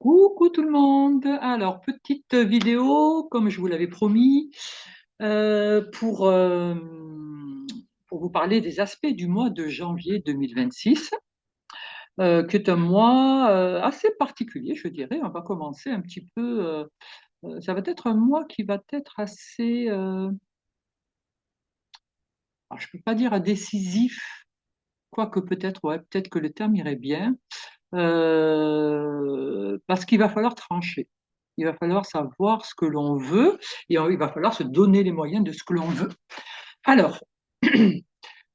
Coucou tout le monde. Alors, petite vidéo, comme je vous l'avais promis, euh, pour, euh, pour vous parler des aspects du mois de janvier 2026, qui est un mois assez particulier, je dirais. On va commencer un petit peu. Ça va être un mois qui va être assez, alors je ne peux pas dire décisif, quoique peut-être, ouais, peut-être que le terme irait bien. Parce qu'il va falloir trancher. Il va falloir savoir ce que l'on veut et il va falloir se donner les moyens de ce que l'on veut. Alors,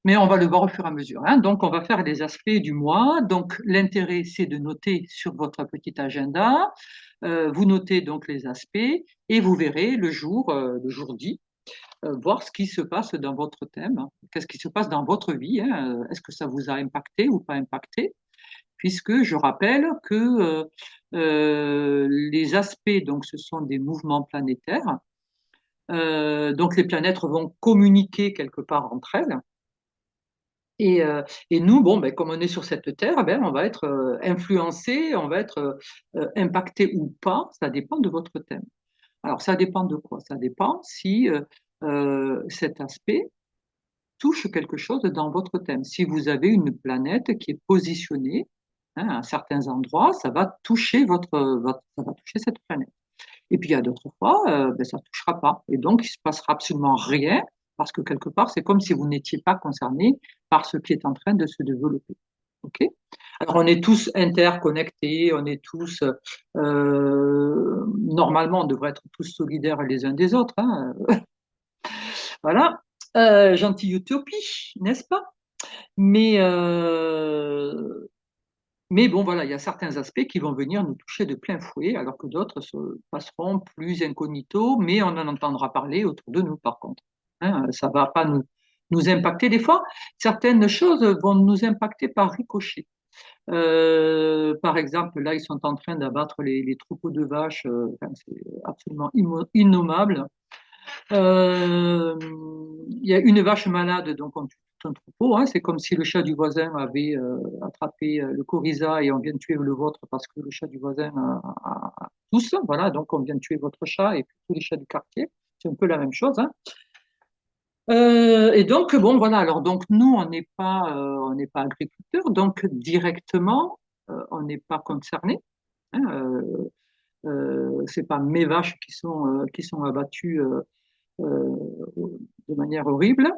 mais on va le voir au fur et à mesure, hein. Donc, on va faire les aspects du mois. Donc, l'intérêt, c'est de noter sur votre petit agenda. Vous notez donc les aspects et vous verrez le jour dit, voir ce qui se passe dans votre thème. Qu'est-ce qui se passe dans votre vie, hein. Est-ce que ça vous a impacté ou pas impacté? Puisque je rappelle que les aspects, donc, ce sont des mouvements planétaires. Donc les planètes vont communiquer quelque part entre elles. Et nous, bon, ben, comme on est sur cette Terre, ben, on va être influencé, on va être impacté ou pas, ça dépend de votre thème. Alors ça dépend de quoi? Ça dépend si cet aspect touche quelque chose dans votre thème. Si vous avez une planète qui est positionnée, hein, à certains endroits, ça va toucher ça va toucher cette planète. Et puis il y a d'autres fois, ben, ça ne touchera pas. Et donc il ne se passera absolument rien parce que quelque part, c'est comme si vous n'étiez pas concerné par ce qui est en train de se développer. OK? Alors on est tous interconnectés, on est tous normalement, on devrait être tous solidaires les uns des autres, hein. Voilà, gentille utopie, n'est-ce pas? Mais, euh, mais bon, voilà, il y a certains aspects qui vont venir nous toucher de plein fouet, alors que d'autres se passeront plus incognito, mais on en entendra parler autour de nous, par contre. Hein, ça va pas nous impacter. Des fois, certaines choses vont nous impacter par ricochet. Par exemple, là, ils sont en train d'abattre les troupeaux de vaches. Enfin, c'est absolument innommable. Il y a une vache malade, donc on tue tout un troupeau, hein. C'est comme si le chat du voisin avait attrapé le coryza et on vient de tuer le vôtre parce que le chat du voisin a tous. Voilà, donc on vient de tuer votre chat et puis tous les chats du quartier. C'est un peu la même chose, hein. Et donc bon voilà. Alors donc nous on n'est pas agriculteurs, donc directement on n'est pas concernés, hein. C'est pas mes vaches qui sont abattues euh, de manière horrible.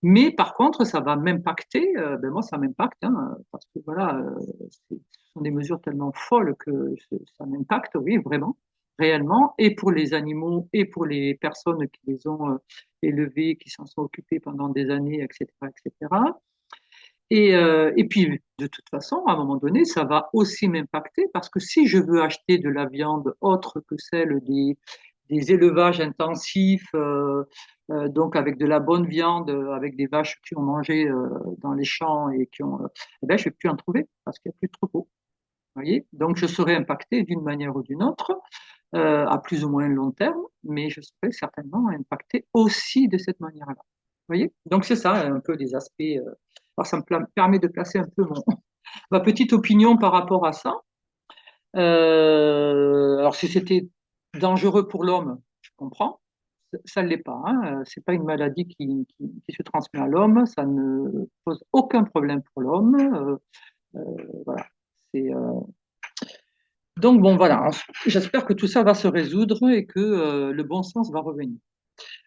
Mais par contre, ça va m'impacter. Ben moi, ça m'impacte, hein, parce que voilà, ce sont des mesures tellement folles que ça m'impacte, oui, vraiment, réellement, et pour les animaux et pour les personnes qui les ont élevés, qui s'en sont occupés pendant des années, etc., etc. Et puis, de toute façon, à un moment donné, ça va aussi m'impacter parce que si je veux acheter de la viande autre que celle des élevages intensifs, donc avec de la bonne viande, avec des vaches qui ont mangé dans les champs et qui ont, eh ben, je ne vais plus en trouver parce qu'il n'y a plus de troupeaux. Voyez. Donc, je serai impacté d'une manière ou d'une autre, à plus ou moins long terme, mais je serai certainement impacté aussi de cette manière-là. Voyez. Donc, c'est ça un peu les aspects. Alors, ça permet de placer un peu ma petite opinion par rapport à ça. Alors, si c'était dangereux pour l'homme, je comprends. Ça ne l'est pas, hein. C'est pas une maladie qui se transmet à l'homme. Ça ne pose aucun problème pour l'homme. Voilà. C'est, donc bon, voilà. J'espère que tout ça va se résoudre et que le bon sens va revenir.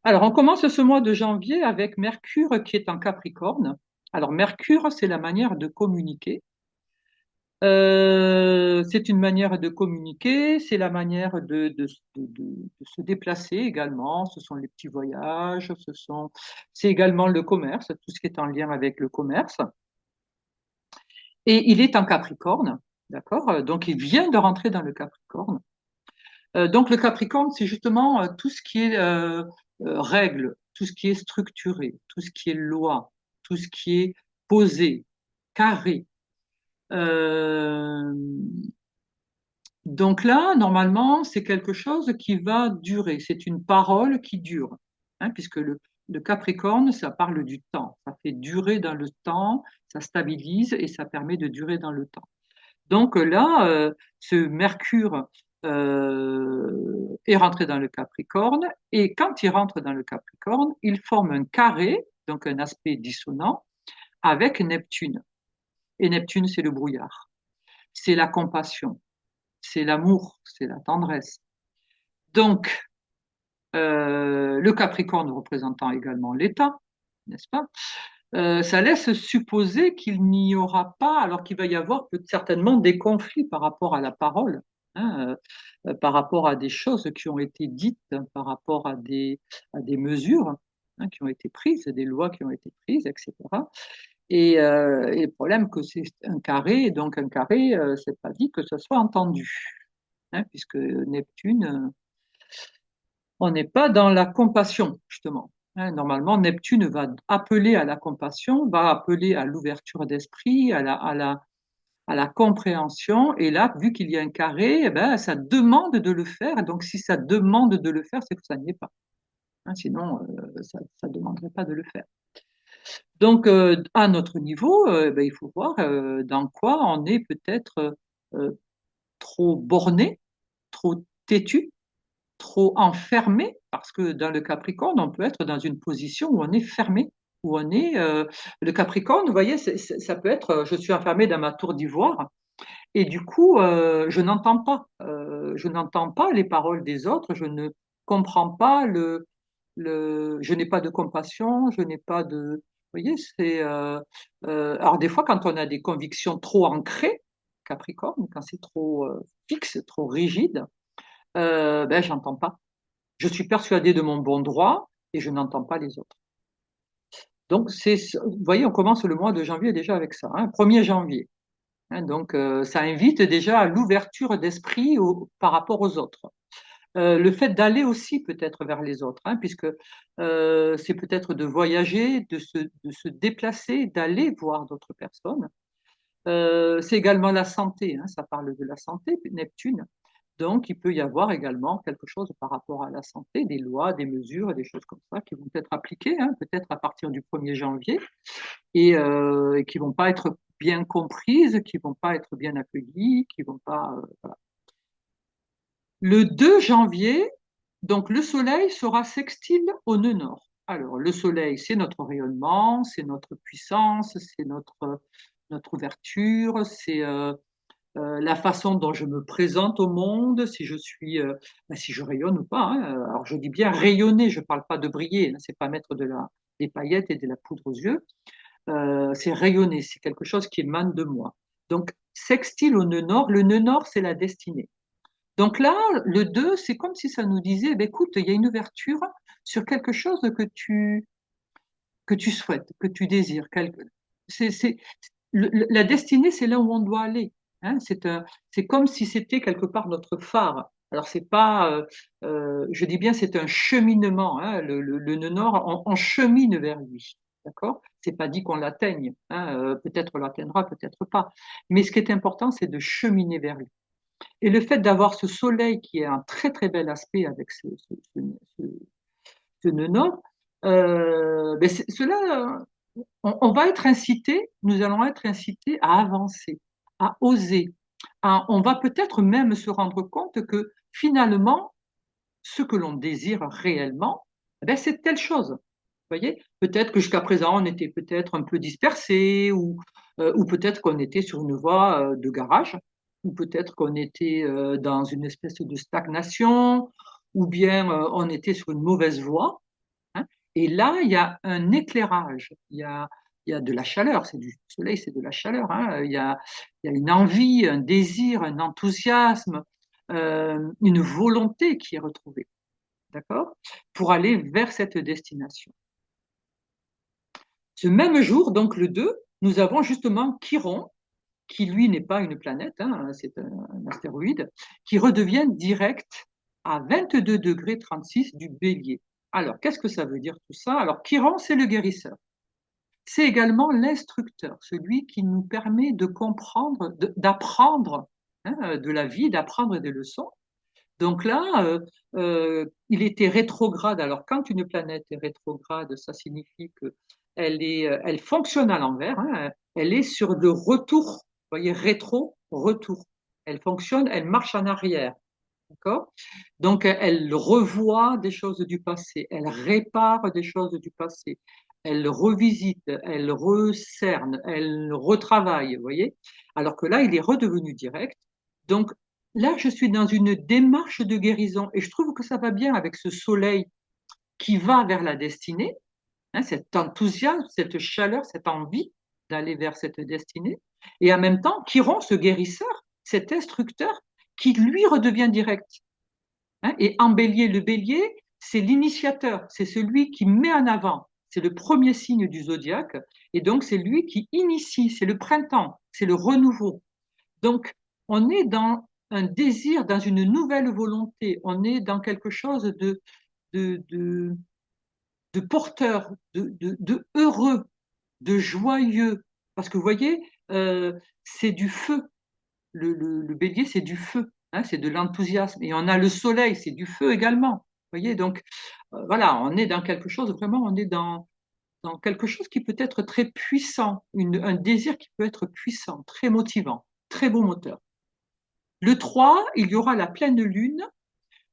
Alors, on commence ce mois de janvier avec Mercure qui est en Capricorne. Alors, Mercure, c'est la manière de communiquer. C'est une manière de communiquer, c'est la manière de se déplacer également. Ce sont les petits voyages, c'est également le commerce, tout ce qui est en lien avec le commerce. Et il est en Capricorne, d'accord? Donc il vient de rentrer dans le Capricorne. Donc le Capricorne, c'est justement tout ce qui est règle, tout ce qui est structuré, tout ce qui est loi, tout ce qui est posé, carré. Euh, Donc là, normalement, c'est quelque chose qui va durer. C'est une parole qui dure, hein, puisque le Capricorne, ça parle du temps. Ça fait durer dans le temps, ça stabilise et ça permet de durer dans le temps. Donc là, ce Mercure est rentré dans le Capricorne, et quand il rentre dans le Capricorne, il forme un carré, donc un aspect dissonant, avec Neptune. Et Neptune, c'est le brouillard, c'est la compassion, c'est l'amour, c'est la tendresse. Donc, le Capricorne représentant également l'État, n'est-ce pas? Ça laisse supposer qu'il n'y aura pas, alors qu'il va y avoir certainement des conflits par rapport à la parole, hein, par rapport à des choses qui ont été dites, hein, par rapport à des mesures, hein, qui ont été prises, des lois qui ont été prises, etc. Et le problème que c'est un carré, donc un carré, c'est pas dit que ce soit entendu, hein, puisque Neptune, on n'est pas dans la compassion, justement. Hein, normalement, Neptune va appeler à la compassion, va appeler à l'ouverture d'esprit, à la compréhension. Et là, vu qu'il y a un carré, eh ben, ça demande de le faire. Donc, si ça demande de le faire, c'est que ça n'y est pas. Hein, sinon, ça ne demanderait pas de le faire. Donc, à notre niveau, ben, il faut voir dans quoi on est peut-être euh, trop borné, trop têtu, trop enfermé, parce que dans le Capricorne, on peut être dans une position où on est fermé, où on est... le Capricorne, vous voyez, ça peut être, je suis enfermé dans ma tour d'ivoire, et du coup, je n'entends pas les paroles des autres, je ne comprends pas je n'ai pas de compassion, je n'ai pas de... Vous voyez, alors des fois, quand on a des convictions trop ancrées, Capricorne, quand c'est trop fixe, trop rigide, ben, j'entends pas. Je suis persuadé de mon bon droit et je n'entends pas les autres. Donc, vous voyez, on commence le mois de janvier déjà avec ça, hein, 1er janvier. Hein, donc, ça invite déjà à l'ouverture d'esprit par rapport aux autres. Le fait d'aller aussi peut-être vers les autres, hein, puisque c'est peut-être de voyager, de se déplacer, d'aller voir d'autres personnes. C'est également la santé, hein, ça parle de la santé, Neptune. Donc, il peut y avoir également quelque chose par rapport à la santé, des lois, des mesures, des choses comme ça qui vont être appliquées, hein, peut-être à partir du 1er janvier, et qui vont pas être bien comprises, qui vont pas être bien accueillies, qui vont pas. Voilà. Le 2 janvier, donc le Soleil sera sextile au nœud nord. Alors, le Soleil, c'est notre rayonnement, c'est notre puissance, c'est notre ouverture, c'est la façon dont je me présente au monde, si je suis, ben, si je rayonne ou pas. Hein. Alors je dis bien rayonner, je ne parle pas de briller, hein, c'est pas mettre des paillettes et de la poudre aux yeux. C'est rayonner, c'est quelque chose qui émane de moi. Donc sextile au nœud nord, le nœud nord c'est la destinée. Donc là, le 2, c'est comme si ça nous disait, ben, écoute, il y a une ouverture sur quelque chose que tu souhaites, que tu désires. C'est, la destinée, c'est là où on doit aller. Hein. C'est comme si c'était quelque part notre phare. Alors c'est pas, je dis bien, c'est un cheminement. Hein. Le nœud nord, on chemine vers lui. D'accord? C'est pas dit qu'on l'atteigne. Hein. Peut-être on l'atteindra, peut-être pas. Mais ce qui est important, c'est de cheminer vers lui. Et le fait d'avoir ce soleil qui est un très très bel aspect avec ce nœud nord, ben cela, on va être incité, nous allons être incités à avancer, à oser. On va peut-être même se rendre compte que finalement, ce que l'on désire réellement, eh ben, c'est telle chose. Vous voyez, peut-être que jusqu'à présent, on était peut-être un peu dispersé, ou peut-être qu'on était sur une voie de garage, ou peut-être qu'on était dans une espèce de stagnation, ou bien on était sur une mauvaise voie. Hein. Et là, il y a un éclairage, il y a de la chaleur, c'est du soleil, c'est de la chaleur. Hein. Il y a une envie, un désir, un enthousiasme, une volonté qui est retrouvée, d'accord, pour aller vers cette destination. Ce même jour, donc le 2, nous avons justement Chiron, qui lui n'est pas une planète, hein, c'est un astéroïde, qui redevient direct à 22 degrés 36 du bélier. Alors, qu'est-ce que ça veut dire tout ça? Alors, Chiron, c'est le guérisseur. C'est également l'instructeur, celui qui nous permet de comprendre, d'apprendre hein, de la vie, d'apprendre des leçons. Donc là, il était rétrograde. Alors, quand une planète est rétrograde, ça signifie qu'elle elle fonctionne à l'envers. Hein, elle est sur le retour, vous voyez, rétro. aller-retour. Elle fonctionne, elle marche en arrière. D'accord? Donc, elle revoit des choses du passé, elle répare des choses du passé, elle revisite, elle recerne, elle retravaille, vous voyez? Alors que là, il est redevenu direct. Donc, là, je suis dans une démarche de guérison et je trouve que ça va bien avec ce soleil qui va vers la destinée, hein, cet enthousiasme, cette chaleur, cette envie d'aller vers cette destinée, et en même temps, Chiron, ce guérisseur, cet instructeur, qui lui redevient direct. Hein, et en bélier, le bélier, c'est l'initiateur, c'est celui qui met en avant, c'est le premier signe du zodiaque, et donc c'est lui qui initie, c'est le printemps, c'est le renouveau. Donc on est dans un désir, dans une nouvelle volonté, on est dans quelque chose de, de, de porteur, de heureux, de joyeux, parce que vous voyez, c'est du feu, le bélier, c'est du feu, hein, c'est de l'enthousiasme. Et on a le soleil, c'est du feu également. Vous voyez, donc voilà, on est dans quelque chose, vraiment, on est dans quelque chose qui peut être très puissant, un désir qui peut être puissant, très motivant, très beau moteur. Le 3, il y aura la pleine lune.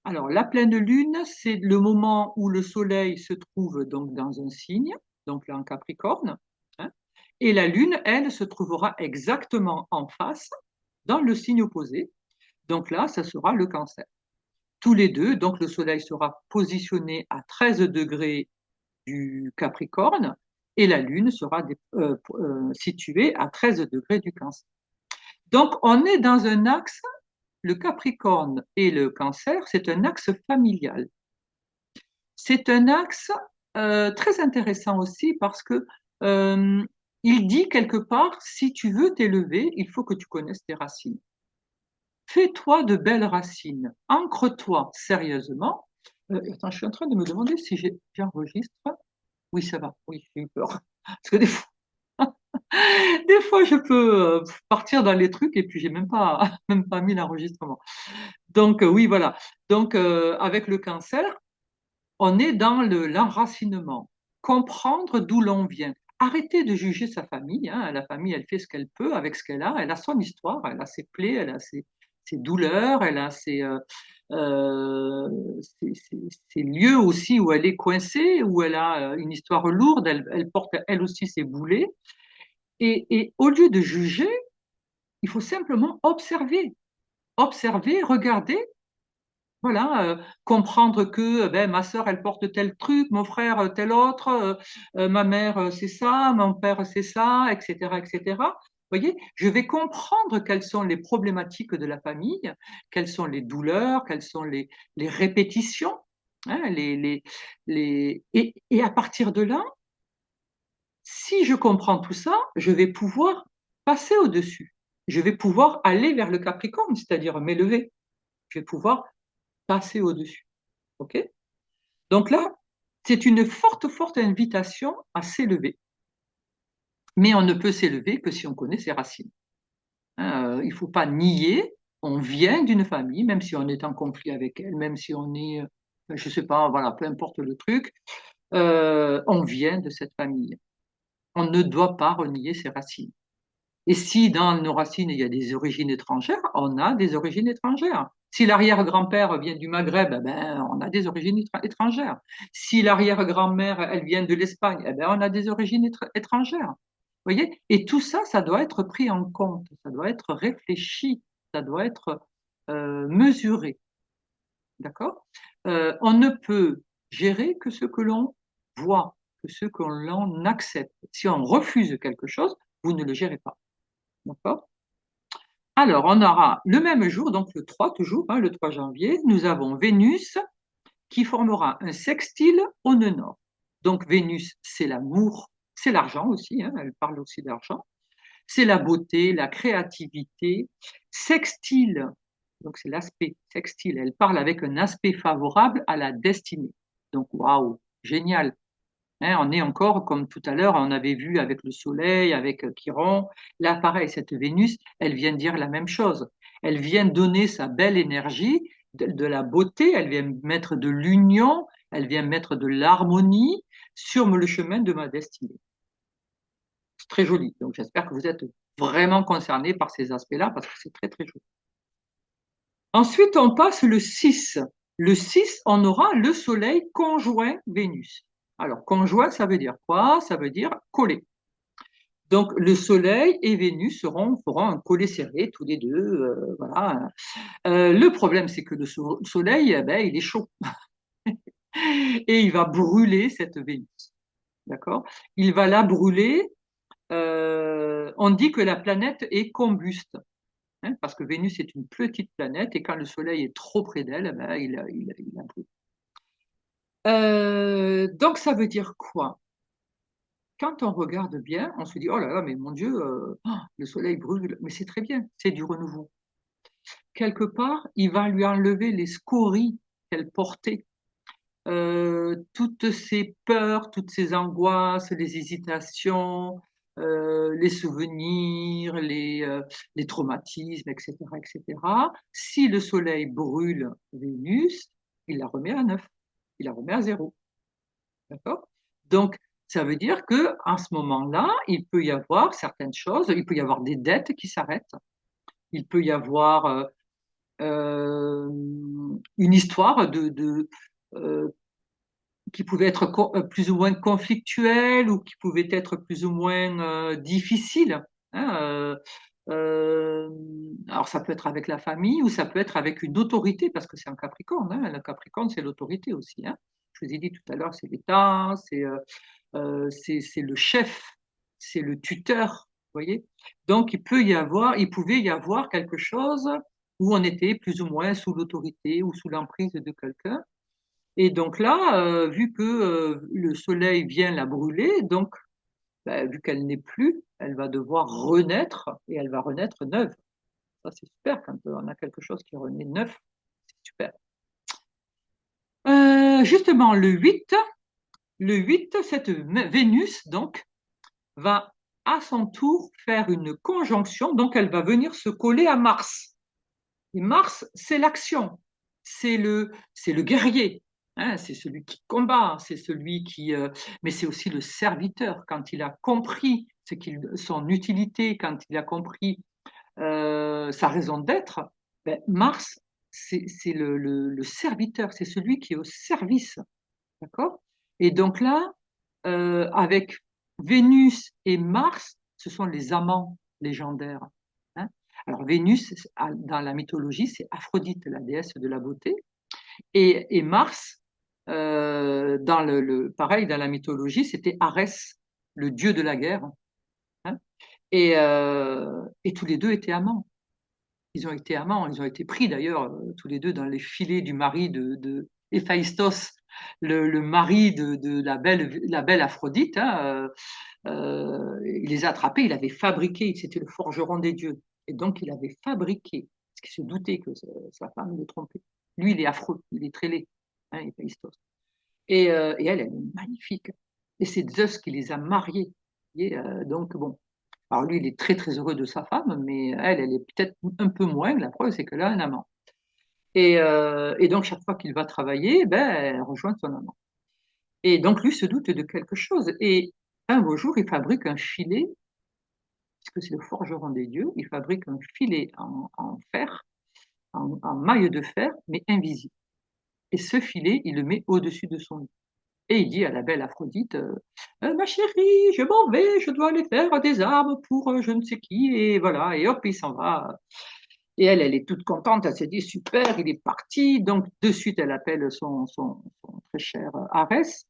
Alors, la pleine lune, c'est le moment où le soleil se trouve donc dans un signe, donc là en Capricorne, hein, et la lune, elle, se trouvera exactement en face, dans le signe opposé. Donc là, ça sera le Cancer. Tous les deux, donc le Soleil sera positionné à 13 degrés du Capricorne et la Lune sera située à 13 degrés du Cancer. Donc on est dans un axe, le Capricorne et le Cancer, c'est un axe familial. C'est un axe très intéressant aussi parce que il dit quelque part, si tu veux t'élever, il faut que tu connaisses tes racines. Fais-toi de belles racines, ancre-toi sérieusement. Attends, je suis en train de me demander si j'enregistre. Oui, ça va. Oui, j'ai eu peur. Parce que des fois je peux partir dans les trucs et puis j'ai même pas, même pas mis l'enregistrement. Donc, oui, voilà. Donc, avec le cancer, on est dans l'enracinement. Comprendre d'où l'on vient. Arrêter de juger sa famille, hein. La famille, elle fait ce qu'elle peut avec ce qu'elle a. Elle a son histoire, elle a ses plaies, elle a ses douleurs, elle a euh, ses lieux aussi où elle est coincée, où elle a une histoire lourde, elle porte elle aussi ses boulets. Et au lieu de juger, il faut simplement observer. Observer, regarder, voilà, comprendre que ben, ma sœur, elle porte tel truc, mon frère, tel autre, ma mère, c'est ça, mon père, c'est ça, etc., etc. Vous voyez, je vais comprendre quelles sont les problématiques de la famille, quelles sont les douleurs, quelles sont les répétitions, hein, et à partir de là, si je comprends tout ça, je vais pouvoir passer au-dessus. Je vais pouvoir aller vers le Capricorne, c'est-à-dire m'élever. Je vais pouvoir passer au-dessus. OK? Donc là, c'est une forte, forte invitation à s'élever. Mais on ne peut s'élever que si on connaît ses racines. Hein, il ne faut pas nier, on vient d'une famille, même si on est en conflit avec elle, même si on est, je ne sais pas, voilà, peu importe le truc, on vient de cette famille. On ne doit pas renier ses racines. Et si dans nos racines, il y a des origines étrangères, on a des origines étrangères. Si l'arrière-grand-père vient du Maghreb, eh ben, on a des origines étrangères. Si l'arrière-grand-mère, elle vient de l'Espagne, eh ben, on a des origines étrangères. Vous voyez? Et tout ça, ça doit être pris en compte, ça doit être réfléchi, ça doit être mesuré. D'accord? On ne peut gérer que ce que l'on voit, que ce que l'on accepte. Si on refuse quelque chose, vous ne le gérez pas. D'accord? Alors, on aura le même jour, donc le 3 toujours, hein, le 3 janvier, nous avons Vénus qui formera un sextile au nœud nord. Donc Vénus, c'est l'amour, c'est l'argent aussi, hein, elle parle aussi d'argent, c'est la beauté, la créativité. Sextile, donc c'est l'aspect sextile, elle parle avec un aspect favorable à la destinée. Donc waouh, génial. Hein, on est encore, comme tout à l'heure, on avait vu avec le Soleil, avec Chiron. Là, pareil, cette Vénus, elle vient dire la même chose. Elle vient donner sa belle énergie, de la beauté, elle vient mettre de l'union, elle vient mettre de l'harmonie sur le chemin de ma destinée. C'est très joli. Donc, j'espère que vous êtes vraiment concernés par ces aspects-là parce que c'est très très joli. Ensuite, on passe le 6. Le 6, on aura le Soleil conjoint Vénus. Alors, conjoint, ça veut dire quoi? Ça veut dire collé. Donc, le Soleil et Vénus feront un collet serré, tous les deux. Voilà. Le problème, c'est que le Soleil, eh ben, il est chaud et il va brûler cette Vénus. D'accord? Il va la brûler. On dit que la planète est combuste, hein, parce que Vénus est une petite planète et quand le Soleil est trop près d'elle, eh ben, il la brûle. Donc, ça veut dire quoi? Quand on regarde bien, on se dit, oh là là, mais mon Dieu, le Soleil brûle, mais c'est très bien, c'est du renouveau. Quelque part, il va lui enlever les scories qu'elle portait, toutes ces peurs, toutes ces angoisses, les hésitations, les souvenirs, les traumatismes, etc., etc. Si le Soleil brûle Vénus, il la remet à neuf, il la remet à zéro. D'accord? Donc, ça veut dire que à ce moment-là, il peut y avoir certaines choses, il peut y avoir des dettes qui s'arrêtent, il peut y avoir euh, une histoire euh, qui pouvait être plus ou moins conflictuelle ou qui pouvait être plus ou moins difficile. Hein, euh, alors ça peut être avec la famille ou ça peut être avec une autorité parce que c'est un Capricorne. Hein, le Capricorne, c'est l'autorité aussi. Hein. Je vous ai dit tout à l'heure, c'est l'État, c'est le chef, c'est le tuteur. Vous voyez? Donc il pouvait y avoir quelque chose où on était plus ou moins sous l'autorité ou sous l'emprise de quelqu'un. Et donc là, vu que le soleil vient la brûler, donc bah, vu qu'elle n'est plus, elle va devoir renaître et elle va renaître neuve. Ça, c'est super quand on a quelque chose qui renaît neuf, c'est super. Justement, le huit, cette Vénus, donc, va à son tour faire une conjonction, donc elle va venir se coller à Mars. Et Mars, c'est l'action, c'est le guerrier, hein, c'est celui qui combat, c'est celui qui, mais c'est aussi le serviteur. Quand il a compris son utilité, quand il a compris sa raison d'être, ben, Mars, c'est le serviteur, c'est celui qui est au service, d'accord? Et donc là, avec Vénus et Mars, ce sont les amants légendaires. Hein. Alors Vénus, dans la mythologie, c'est Aphrodite, la déesse de la beauté, et Mars, pareil, dans la mythologie, c'était Arès, le dieu de la guerre. Hein. Et tous les deux étaient amants. Ils ont été amants, ils ont été pris d'ailleurs, tous les deux dans les filets du mari de Héphaïstos, le mari de la belle Aphrodite. Hein, il les a attrapés, il avait fabriqué, c'était le forgeron des dieux. Et donc il avait fabriqué, parce qu'il se doutait que sa femme le trompait. Lui, il est affreux, il est très laid, hein, Héphaïstos. Et elle est magnifique. Et c'est Zeus qui les a mariés. Donc bon, alors lui, il est très très heureux de sa femme, mais elle est peut-être un peu moins. La preuve, c'est qu'elle a un amant. Et donc, chaque fois qu'il va travailler, ben, elle rejoint son amant. Et donc, lui se doute de quelque chose. Et un beau jour, il fabrique un filet, puisque c'est le forgeron des dieux, il fabrique un filet en fer, en maille de fer, mais invisible. Et ce filet, il le met au-dessus de son lit. Et il dit à la belle Aphrodite, ma chérie, je m'en vais, je dois aller faire des armes pour je ne sais qui. Et voilà, et hop, il s'en va. Et elle est toute contente, elle s'est dit, super, il est parti. Donc, de suite, elle appelle son très cher Arès.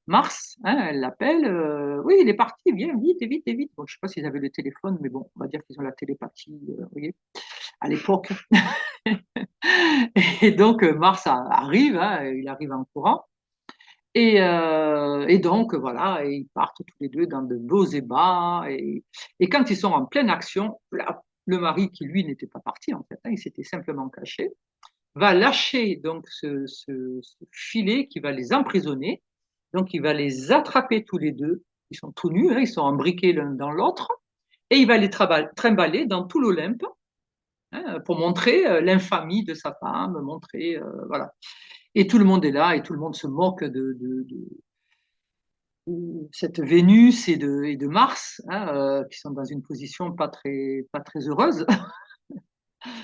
Mars, hein, elle l'appelle, oui, il est parti, viens, vite, vite, vite. Bon, je ne sais pas s'ils avaient le téléphone, mais bon, on va dire qu'ils ont la télépathie, vous voyez, à l'époque. Et donc, Mars arrive, hein, il arrive en courant. Et donc, voilà, et ils partent tous les deux dans de beaux ébats. Et quand ils sont en pleine action, là, le mari, qui lui n'était pas parti, en fait, hein, il s'était simplement caché, va lâcher donc ce filet qui va les emprisonner. Donc, il va les attraper tous les deux. Ils sont tout nus, hein, ils sont embriqués l'un dans l'autre. Et il va les trimballer dans tout l'Olympe, hein, pour montrer l'infamie de sa femme, montrer, voilà. Et tout le monde est là et tout le monde se moque cette Vénus et de Mars, hein, qui sont dans une position pas très heureuse,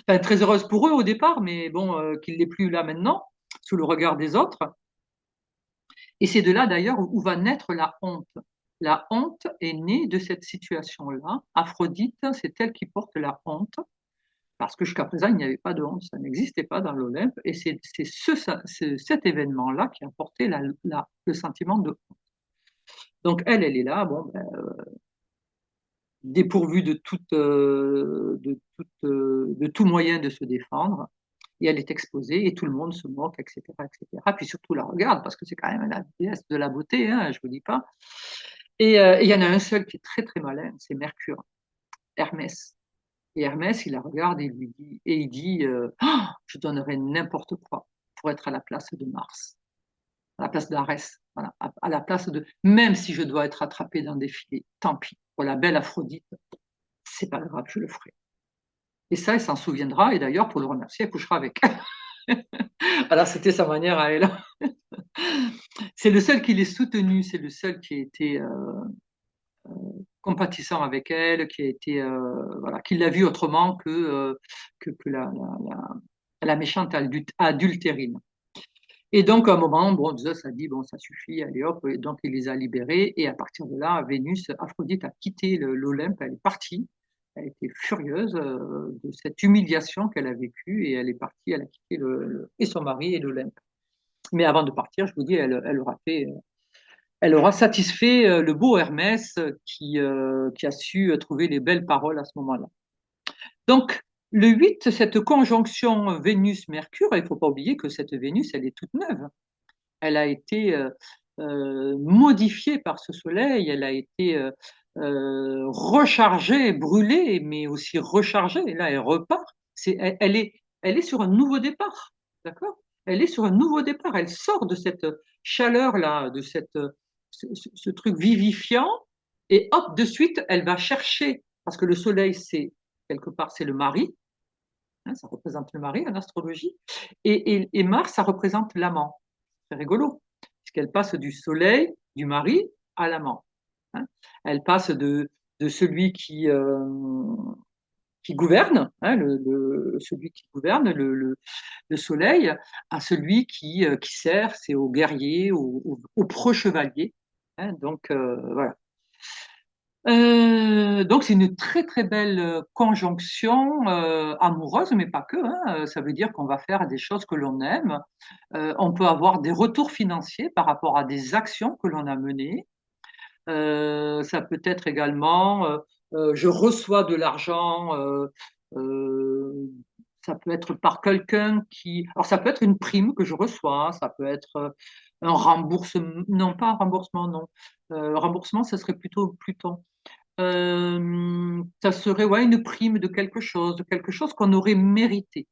enfin, très heureuse pour eux au départ, mais bon, qu'il l'est plus là maintenant, sous le regard des autres. Et c'est de là d'ailleurs où va naître la honte. La honte est née de cette situation-là. Aphrodite, c'est elle qui porte la honte, parce que jusqu'à présent, il n'y avait pas de honte, ça n'existait pas dans l'Olympe, et c'est cet événement-là qui a porté le sentiment de honte. Donc elle est là, bon, ben, dépourvue de tout moyen de se défendre, et elle est exposée, et tout le monde se moque, etc., etc. Puis surtout la regarde, parce que c'est quand même la déesse de la beauté, hein, je vous dis pas. Et il y en a un seul qui est très très malin, c'est Mercure, Hermès. Et Hermès, il la regarde et il dit oh, je donnerais n'importe quoi pour être à la place de Mars, à la place d'Arès, voilà, à la place de. Même si je dois être attrapé dans des filets, tant pis. Pour la belle Aphrodite, c'est pas grave, je le ferai. Et ça, elle s'en souviendra. Et d'ailleurs, pour le remercier, elle couchera avec. Alors, c'était sa manière à elle. C'est le seul qui l'ait soutenu, c'est le seul qui a été compatissant avec elle, qui a été voilà, qui l'a vu autrement que la méchante adultérine. Et donc, à un moment, bon, Zeus a dit, bon, ça suffit, allez hop, et donc il les a libérés, et à partir de là, Vénus, Aphrodite a quitté l'Olympe, elle est partie, elle était furieuse de cette humiliation qu'elle a vécue, et elle est partie, elle a quitté et son mari et l'Olympe. Mais avant de partir, je vous dis, elle aura satisfait le beau Hermès qui a su trouver les belles paroles à ce moment-là. Donc, le 8, cette conjonction Vénus-Mercure, il ne faut pas oublier que cette Vénus, elle est toute neuve. Elle a été modifiée par ce soleil, elle a été rechargée, brûlée, mais aussi rechargée. Et là, elle repart. Elle est sur un nouveau départ, d'accord? Elle est sur un nouveau départ. Elle sort de cette chaleur-là, de ce truc vivifiant, et hop, de suite, elle va chercher, parce que le soleil, c'est quelque part, c'est le mari, hein, ça représente le mari en astrologie, et Mars, ça représente l'amant. C'est rigolo, puisqu'elle passe du soleil, du mari, à l'amant. Hein. Elle passe de celui qui gouverne, hein, celui qui gouverne le soleil, à celui qui sert, c'est au guerrier, au pro-chevalier. Hein, donc voilà. Donc c'est une très très belle conjonction amoureuse, mais pas que. Hein. Ça veut dire qu'on va faire des choses que l'on aime. On peut avoir des retours financiers par rapport à des actions que l'on a menées. Ça peut être également, je reçois de l'argent. Euh, Ça peut être par quelqu'un qui. Alors ça peut être une prime que je reçois. Ça peut être un remboursement. Non, pas un remboursement, non. Remboursement, ça serait plutôt Pluton. Ça serait ouais, une prime de quelque chose qu'on aurait mérité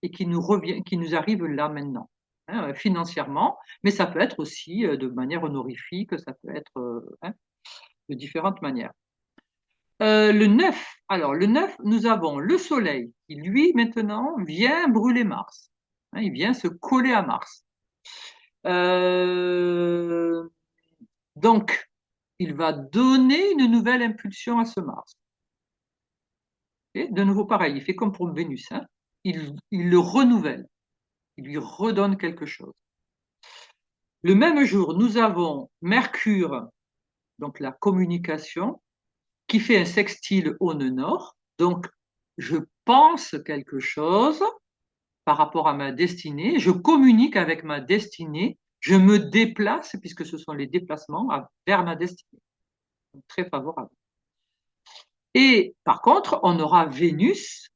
et qui nous revient, qui nous arrive là maintenant, hein, financièrement, mais ça peut être aussi de manière honorifique, ça peut être hein, de différentes manières. Le 9, alors le 9, nous avons le Soleil qui, lui, maintenant, vient brûler Mars. Hein, il vient se coller à Mars. Euh, donc, il va donner une nouvelle impulsion à ce Mars. Et de nouveau, pareil, il fait comme pour Vénus. Hein. Il le renouvelle, il lui redonne quelque chose. Le même jour, nous avons Mercure, donc la communication, qui fait un sextile au nœud nord. Donc, je pense quelque chose par rapport à ma destinée, je communique avec ma destinée, je me déplace, puisque ce sont les déplacements vers ma destinée. Donc, très favorable. Et par contre, on aura Vénus,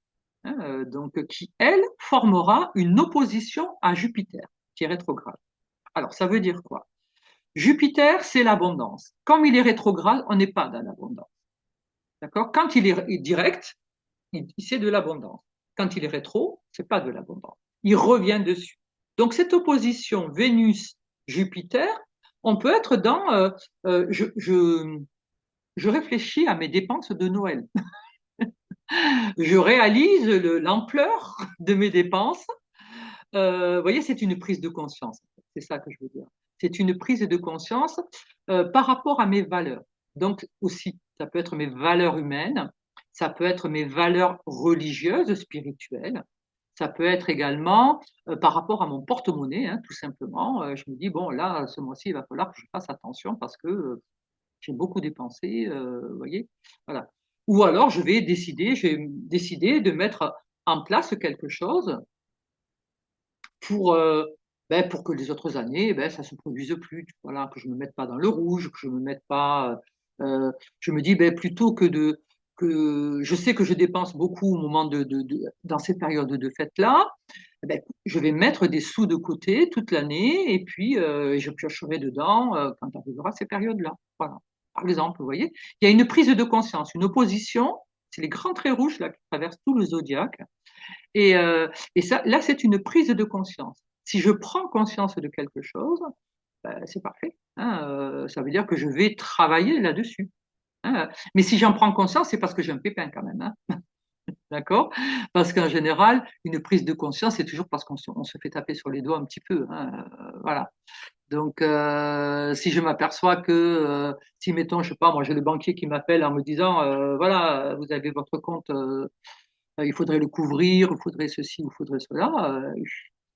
hein, donc, qui, elle, formera une opposition à Jupiter, qui est rétrograde. Alors, ça veut dire quoi? Jupiter, c'est l'abondance. Comme il est rétrograde, on n'est pas dans l'abondance. D'accord? Quand il est direct, c'est de l'abondance. Quand il est rétro, c'est pas de l'abondance. Il revient dessus. Donc, cette opposition Vénus-Jupiter, on peut être dans je réfléchis à mes dépenses de Noël. Je réalise l'ampleur de mes dépenses. Vous voyez, c'est une prise de conscience. C'est ça que je veux dire. c'est une prise de conscience par rapport à mes valeurs. Donc aussi, ça peut être mes valeurs humaines, ça peut être mes valeurs religieuses, spirituelles, ça peut être également par rapport à mon porte-monnaie, hein, tout simplement. Je me dis, bon, là, ce mois-ci, il va falloir que je fasse attention parce que j'ai beaucoup dépensé, vous voyez, voilà. Ou alors, je vais décider de mettre en place quelque chose pour, pour que les autres années, ça se produise plus. Voilà, que je me mette pas dans le rouge, que je me mette pas. Je me dis, plutôt que je sais que je dépense beaucoup au moment dans ces périodes de fête-là, je vais mettre des sous de côté toute l'année et puis je piocherai dedans quand arrivera ces périodes-là. Voilà. Par exemple, vous voyez, il y a une prise de conscience, une opposition. C'est les grands traits rouges là qui traversent tout le zodiaque. Et, euh, et ça, là, c'est une prise de conscience. Si je prends conscience de quelque chose, c'est parfait, hein, ça veut dire que je vais travailler là-dessus, hein. Mais si j'en prends conscience, c'est parce que j'ai un pépin quand même, hein, d'accord? Parce qu'en général, une prise de conscience, c'est toujours parce on se fait taper sur les doigts un petit peu, hein, voilà. Donc, si je m'aperçois que, si mettons, je sais pas, moi j'ai le banquier qui m'appelle en me disant, voilà, vous avez votre compte il faudrait le couvrir, il faudrait ceci, il faudrait cela.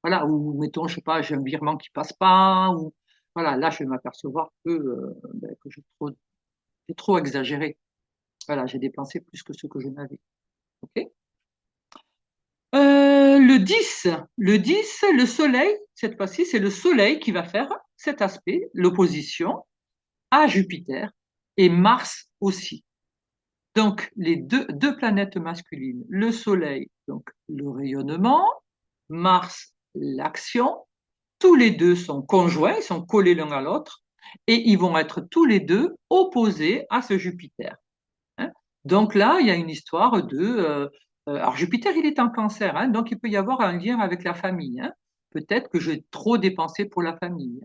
Voilà, ou mettons, je sais pas, j'ai un virement qui passe pas, ou voilà, là je vais m'apercevoir que j'ai trop exagéré. Voilà, j'ai dépensé plus que ce que je n'avais. Ok. Le soleil, cette fois-ci, c'est le soleil qui va faire cet aspect, l'opposition à Jupiter et Mars aussi. Donc, les deux planètes masculines, le Soleil, donc le rayonnement, Mars, l'action, tous les deux sont conjoints, ils sont collés l'un à l'autre, et ils vont être tous les deux opposés à ce Jupiter, hein. Donc là, il y a une histoire alors Jupiter, il est en cancer, hein, donc il peut y avoir un lien avec la famille, hein. Peut-être que j'ai trop dépensé pour la famille.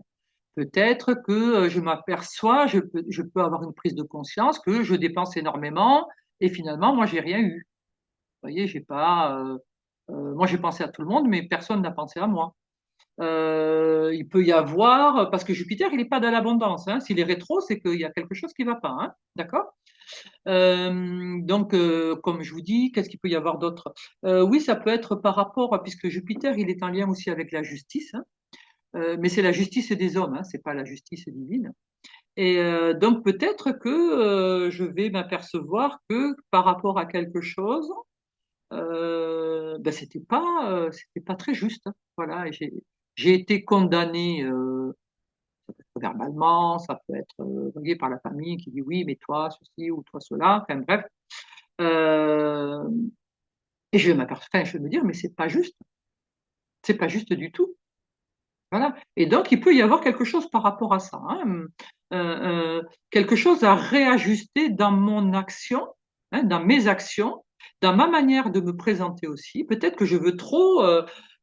Peut-être que je m'aperçois, je peux avoir une prise de conscience que je dépense énormément et finalement, moi, j'ai rien eu. Vous voyez, j'ai pas, moi, j'ai pensé à tout le monde, mais personne n'a pensé à moi. Il peut y avoir, parce que Jupiter, il n'est pas dans l'abondance, hein. S'il est rétro, c'est qu'il y a quelque chose qui ne va pas, hein. D'accord? Donc, comme je vous dis, qu'est-ce qu'il peut y avoir d'autre? Oui, ça peut être par rapport, puisque Jupiter, il est en lien aussi avec la justice, hein. Mais c'est la justice des hommes, hein, c'est pas la justice divine. Et donc peut-être que je vais m'apercevoir que par rapport à quelque chose, c'était pas très juste, hein. Voilà, et j'ai été condamné verbalement, ça peut être voyez, par la famille qui dit oui, mais toi ceci ou toi cela, enfin bref. Euh, et je vais m'apercevoir, enfin, je vais me dire mais c'est pas juste du tout. Voilà. Et donc, il peut y avoir quelque chose par rapport à ça, hein. Quelque chose à réajuster dans mon action, hein, dans mes actions, dans ma manière de me présenter aussi. Peut-être que je veux trop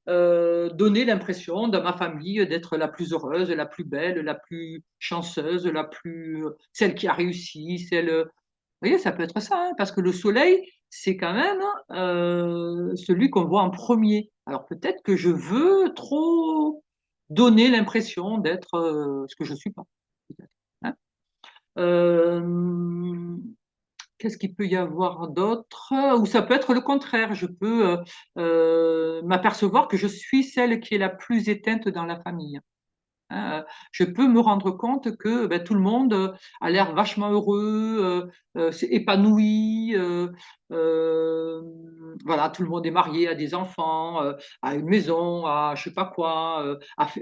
donner l'impression dans ma famille d'être la plus heureuse, la plus belle, la plus chanceuse, celle qui a réussi, celle. Vous voyez, ça peut être ça, hein, parce que le soleil, c'est quand même celui qu'on voit en premier. Alors peut-être que je veux trop donner l'impression d'être ce que je suis pas, peut-être, hein. Euh, Qu'est-ce qu'il peut y avoir d'autre? Ou ça peut être le contraire. Je peux m'apercevoir que je suis celle qui est la plus éteinte dans la famille, hein. Je peux me rendre compte que tout le monde a l'air vachement heureux, épanoui. Euh, voilà, tout le monde est marié, a des enfants, a une maison, a je sais pas quoi,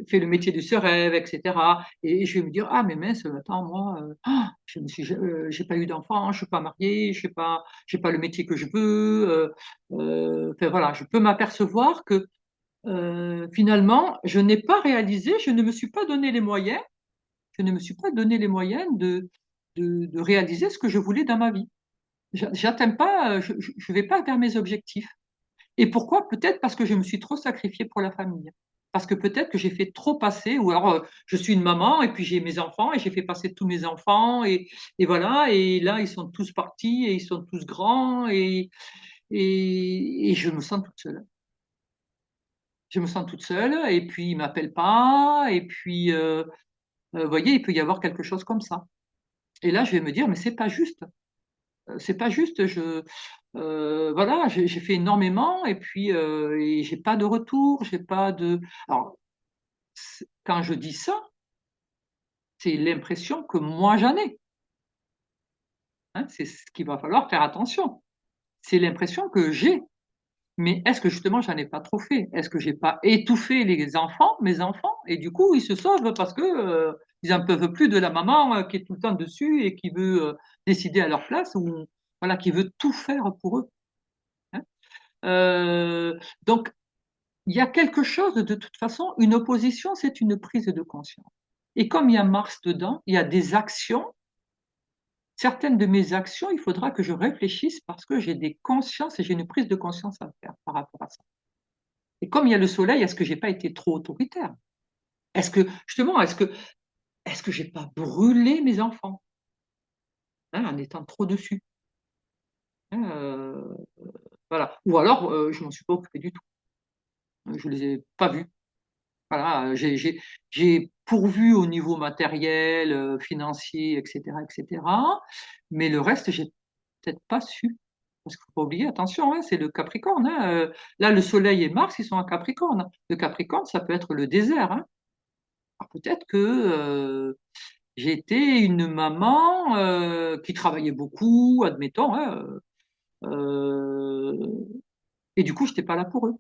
fait le métier de ses rêves, etc. Et je vais me dire, ah mais mince, attends, moi, j'ai pas eu d'enfant, je suis pas marié, j'ai pas le métier que je veux. Enfin voilà, je peux m'apercevoir que finalement, je n'ai pas réalisé, je ne me suis pas donné les moyens, je ne me suis pas donné les moyens de réaliser ce que je voulais dans ma vie. J'atteins pas, je vais pas vers mes objectifs. Et pourquoi? Peut-être parce que je me suis trop sacrifiée pour la famille. Parce que peut-être que j'ai fait trop passer, ou alors je suis une maman et puis j'ai mes enfants et j'ai fait passer tous mes enfants et voilà, et là ils sont tous partis et ils sont tous grands et je me sens toute seule. Je me sens toute seule et puis ils m'appellent pas et puis Vous voyez, il peut y avoir quelque chose comme ça. Et là, je vais me dire, mais c'est pas juste. C'est pas juste. Voilà, j'ai fait énormément et j'ai pas de retour, j'ai pas de. Alors, quand je dis ça, c'est l'impression que moi j'en ai. Hein, c'est ce qu'il va falloir faire attention. C'est l'impression que j'ai. Mais est-ce que justement j'en ai pas trop fait? Est-ce que j'ai pas étouffé mes enfants, et du coup ils se sauvent parce que ils en peuvent plus de la maman qui est tout le temps dessus et qui veut décider à leur place ou voilà qui veut tout faire pour eux. Hein. Euh, donc il y a quelque chose de toute façon. Une opposition, c'est une prise de conscience. Et comme il y a Mars dedans, il y a des actions. Certaines de mes actions, il faudra que je réfléchisse parce que j'ai des consciences et j'ai une prise de conscience à faire par rapport à ça. Et comme il y a le soleil, est-ce que j'ai pas été trop autoritaire? Est-ce que, justement, est-ce que j'ai pas brûlé mes enfants, hein, en étant trop dessus? Hein, voilà. Ou alors, je m'en suis pas occupé du tout. Je les ai pas vus. Voilà, j'ai pourvu au niveau matériel, financier, etc., etc. Mais le reste, j'ai peut-être pas su. Parce qu'il faut pas oublier, attention, hein, c'est le Capricorne. Hein, là, le Soleil et Mars, ils sont en Capricorne. Le Capricorne, ça peut être le désert. Hein. Alors, peut-être que j'étais une maman qui travaillait beaucoup, admettons, hein, et du coup, je n'étais pas là pour eux.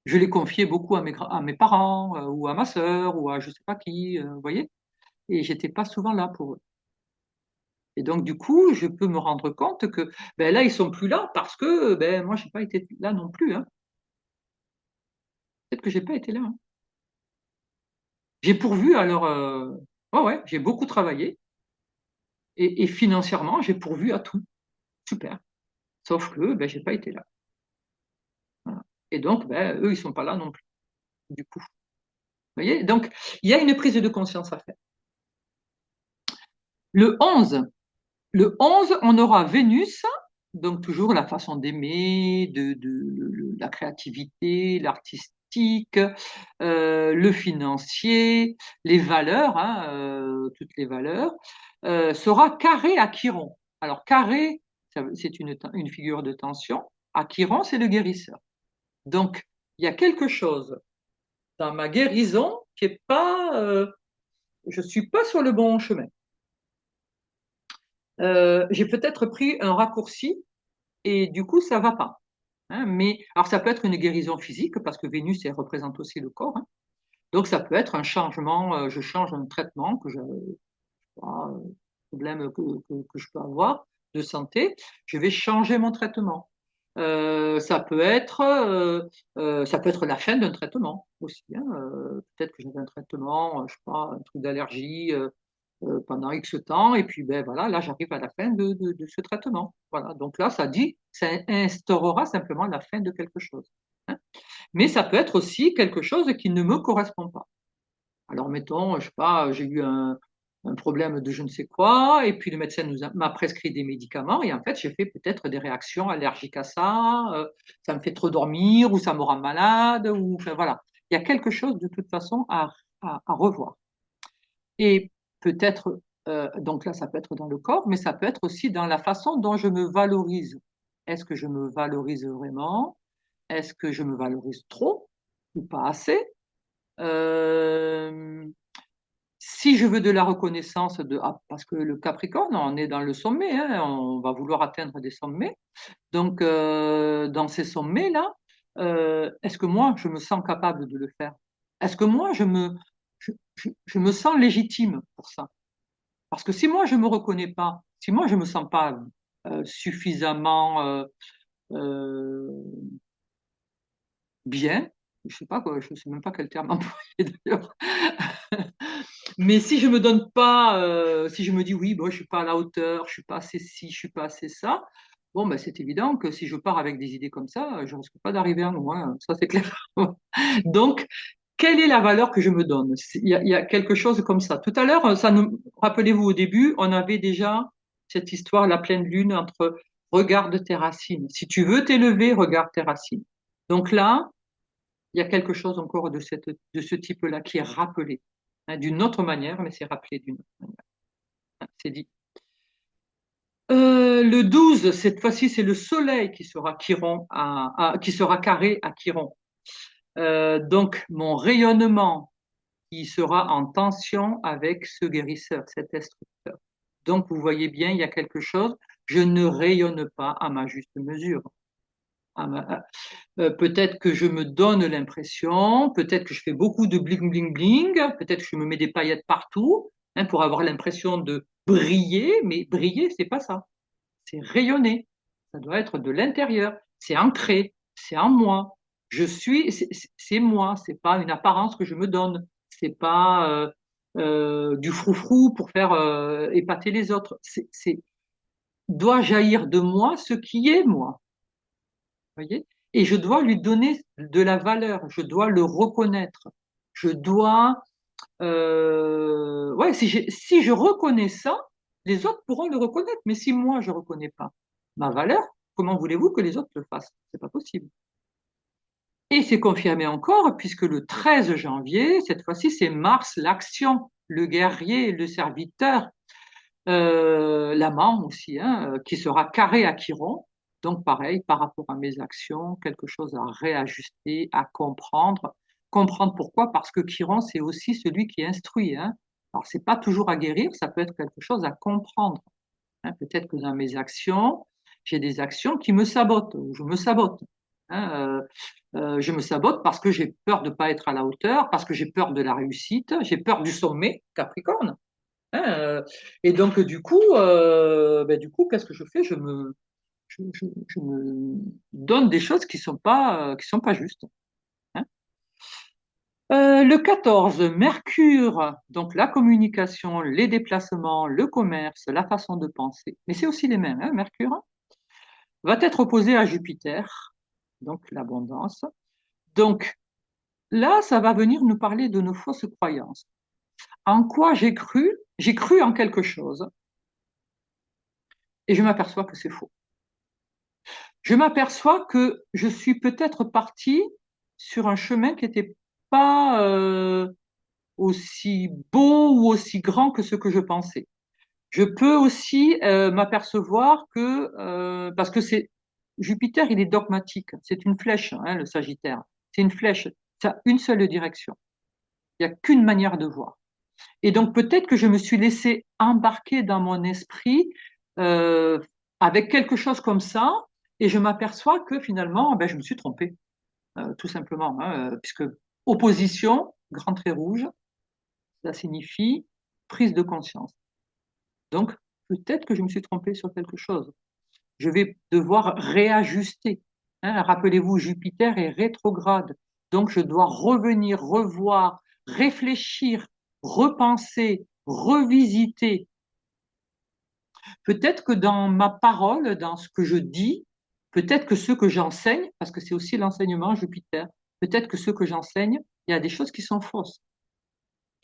Je les confiais beaucoup à mes parents ou à ma sœur ou à je sais pas qui, vous voyez, et j'étais pas souvent là pour eux. Et donc, du coup, je peux me rendre compte que ben, là, ils sont plus là parce que ben, moi, j'ai pas été là non plus. Hein. Peut-être que j'ai pas été là. Hein. J'ai pourvu alors, ouais, ouais, j'ai beaucoup travaillé et financièrement, j'ai pourvu à tout. Super. Sauf que ben, j'ai pas été là. Voilà. Et donc, ben, eux, ils sont pas là non plus, du coup. Vous voyez? Donc, il y a une prise de conscience à faire. Le 11, le 11, on aura Vénus, donc toujours la façon d'aimer, la créativité, l'artistique, le financier, les valeurs, hein, toutes les valeurs, sera carré à Chiron. Alors, carré, c'est une figure de tension. À Chiron, c'est le guérisseur. Donc, il y a quelque chose dans ma guérison qui est pas, je suis pas sur le bon chemin. J'ai peut-être pris un raccourci et du coup ça va pas. Hein, mais alors ça peut être une guérison physique parce que Vénus elle représente aussi le corps. Hein. Donc ça peut être un changement. Je change un traitement que je pas, problème que je peux avoir de santé. Je vais changer mon traitement. Ça peut être la fin d'un traitement aussi. Hein. Peut-être que j'avais un traitement, je sais pas, un truc d'allergie pendant X temps, et puis ben voilà, là j'arrive à la fin de ce traitement. Voilà, donc là ça instaurera simplement la fin de quelque chose. Hein. Mais ça peut être aussi quelque chose qui ne me correspond pas. Alors mettons, je sais pas, j'ai eu un problème de je ne sais quoi, et puis le médecin m'a prescrit des médicaments, et en fait j'ai fait peut-être des réactions allergiques à ça, ça me fait trop dormir, ou ça me rend malade, ou enfin voilà. Il y a quelque chose de toute façon à revoir. Et peut-être, donc là, ça peut être dans le corps, mais ça peut être aussi dans la façon dont je me valorise. Est-ce que je me valorise vraiment? Est-ce que je me valorise trop ou pas assez? Euh, Si je veux de la reconnaissance parce que le Capricorne, on est dans le sommet, hein, on va vouloir atteindre des sommets. Donc, dans ces sommets-là, est-ce que moi, je me sens capable de le faire? Est-ce que moi, je me sens légitime pour ça? Parce que si moi je me reconnais pas, si moi je me sens pas suffisamment euh, bien, je sais pas quoi, je sais même pas quel terme employer d'ailleurs. Mais si je me donne pas, si je me dis oui, bon, je suis pas à la hauteur, je suis pas assez ci, je suis pas assez ça, bon, ben, c'est évident que si je pars avec des idées comme ça, je risque pas d'arriver à nous, hein, ça c'est clair. Donc, quelle est la valeur que je me donne? Il y a quelque chose comme ça. Tout à l'heure, rappelez-vous au début, on avait déjà cette histoire, la pleine lune, entre regarde tes racines. Si tu veux t'élever, regarde tes racines. Donc là, il y a quelque chose encore de ce type-là qui est rappelé. hein, d'une autre manière, mais c'est rappelé d'une autre manière. Hein, c'est dit. Le 12, cette fois-ci, c'est le Soleil qui sera Chiron qui sera carré à Chiron. Donc, mon rayonnement qui sera en tension avec ce guérisseur, cet instructeur. Donc, vous voyez bien, il y a quelque chose. Je ne rayonne pas à ma juste mesure. Peut-être que je me donne l'impression, peut-être que je fais beaucoup de bling bling bling, peut-être que je me mets des paillettes partout, hein, pour avoir l'impression de briller, mais briller, c'est pas ça. C'est rayonner. Ça doit être de l'intérieur. C'est ancré. C'est en moi. Je suis, c'est moi. C'est pas une apparence que je me donne. C'est pas du froufrou pour faire épater les autres. Doit jaillir de moi ce qui est moi. Voyez? Et je dois lui donner de la valeur. Je dois le reconnaître. Je dois, ouais, si je reconnais ça, les autres pourront le reconnaître. Mais si moi, je reconnais pas ma valeur, comment voulez-vous que les autres le fassent? C'est pas possible. Et c'est confirmé encore, puisque le 13 janvier, cette fois-ci, c'est Mars, l'action, le guerrier, le serviteur, l'amant aussi, hein, qui sera carré à Chiron. Donc pareil, par rapport à mes actions, quelque chose à réajuster, à comprendre. Comprendre pourquoi? Parce que Chiron, c'est aussi celui qui instruit. Hein. Alors c'est pas toujours à guérir, ça peut être quelque chose à comprendre. Hein. Peut-être que dans mes actions, j'ai des actions qui me sabotent, ou je me sabote. Hein. Je me sabote parce que j'ai peur de ne pas être à la hauteur, parce que j'ai peur de la réussite, j'ai peur du sommet, Capricorne. Hein, et donc du coup, qu'est-ce que je fais? Je me donne des choses qui sont pas justes. Hein. Le 14, Mercure, donc la communication, les déplacements, le commerce, la façon de penser, mais c'est aussi les mêmes, hein, Mercure, va être opposé à Jupiter, donc l'abondance. Donc là, ça va venir nous parler de nos fausses croyances. En quoi j'ai cru? J'ai cru en quelque chose et je m'aperçois que c'est faux. Je m'aperçois que je suis peut-être partie sur un chemin qui n'était pas aussi beau ou aussi grand que ce que je pensais. Je peux aussi m'apercevoir que, parce que c'est Jupiter, il est dogmatique, c'est une flèche, hein, le Sagittaire, c'est une flèche, ça a une seule direction, il n'y a qu'une manière de voir. Et donc peut-être que je me suis laissé embarquer dans mon esprit euh, avec quelque chose comme ça, et je m'aperçois que finalement, ben, je me suis trompée, tout simplement, hein, puisque opposition, grand trait rouge, ça signifie prise de conscience. Donc peut-être que je me suis trompée sur quelque chose. Je vais devoir réajuster. Hein. Rappelez-vous, Jupiter est rétrograde, donc je dois revenir, revoir, réfléchir, repenser, revisiter. Peut-être que dans ma parole, dans ce que je dis, peut-être que ce que j'enseigne, parce que c'est aussi l'enseignement Jupiter, peut-être que ce que j'enseigne, il y a des choses qui sont fausses,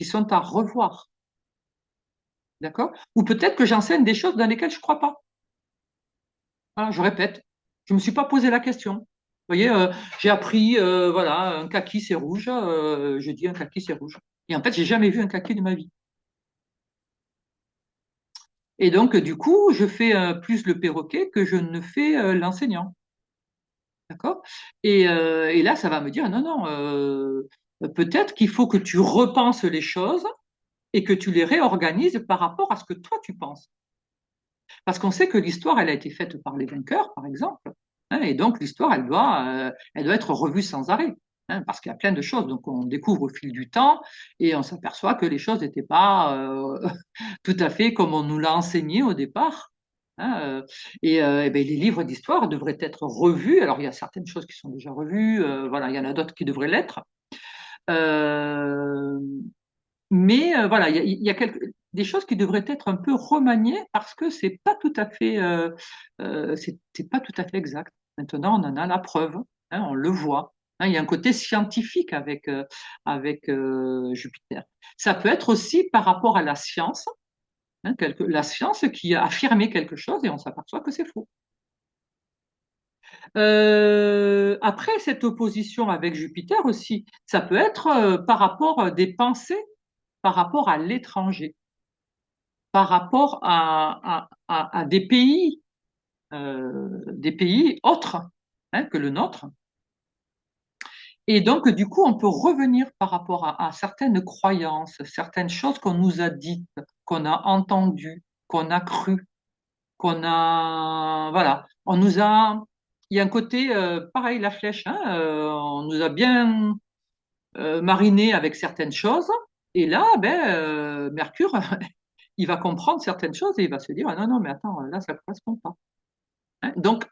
qui sont à revoir. D'accord? Ou peut-être que j'enseigne des choses dans lesquelles je ne crois pas. Voilà, je répète, je ne me suis pas posé la question. Vous voyez, j'ai appris, voilà, un kaki c'est rouge, je dis un kaki c'est rouge. Et en fait, j'ai jamais vu un kaki de ma vie. Et donc, du coup, je fais plus le perroquet que je ne fais l'enseignant. D'accord? Et là, ça va me dire, non, non, peut-être qu'il faut que tu repenses les choses et que tu les réorganises par rapport à ce que toi tu penses. Parce qu'on sait que l'histoire, elle a été faite par les vainqueurs, par exemple. Hein, et donc, l'histoire, elle doit être revue sans arrêt. Hein, parce qu'il y a plein de choses. Donc, on découvre au fil du temps et on s'aperçoit que les choses n'étaient pas tout à fait comme on nous l'a enseigné au départ. Hein, et ben, les livres d'histoire devraient être revus. Alors, il y a certaines choses qui sont déjà revues. Voilà, il y en a d'autres qui devraient l'être. Euh, mais voilà, il y a des choses qui devraient être un peu remaniées parce que c'est pas tout à fait exact. Maintenant, on en a la preuve, hein, on le voit. Hein, il y a un côté scientifique avec Jupiter. Ça peut être aussi par rapport à la science, hein, la science qui a affirmé quelque chose et on s'aperçoit que c'est faux. Après cette opposition avec Jupiter aussi, ça peut être par rapport des pensées par rapport à l'étranger, par rapport à des pays autres hein, que le nôtre. Et donc, du coup, on peut revenir par rapport à certaines croyances, certaines choses qu'on nous a dites, qu'on a entendues, qu'on a crues, qu'on a, voilà, on nous a, il y a un côté, pareil, la flèche, hein, on nous a bien mariné avec certaines choses, et là, ben, Mercure, il va comprendre certaines choses et il va se dire, ah non, non, mais attends, là, ça ne correspond pas. Hein. Donc,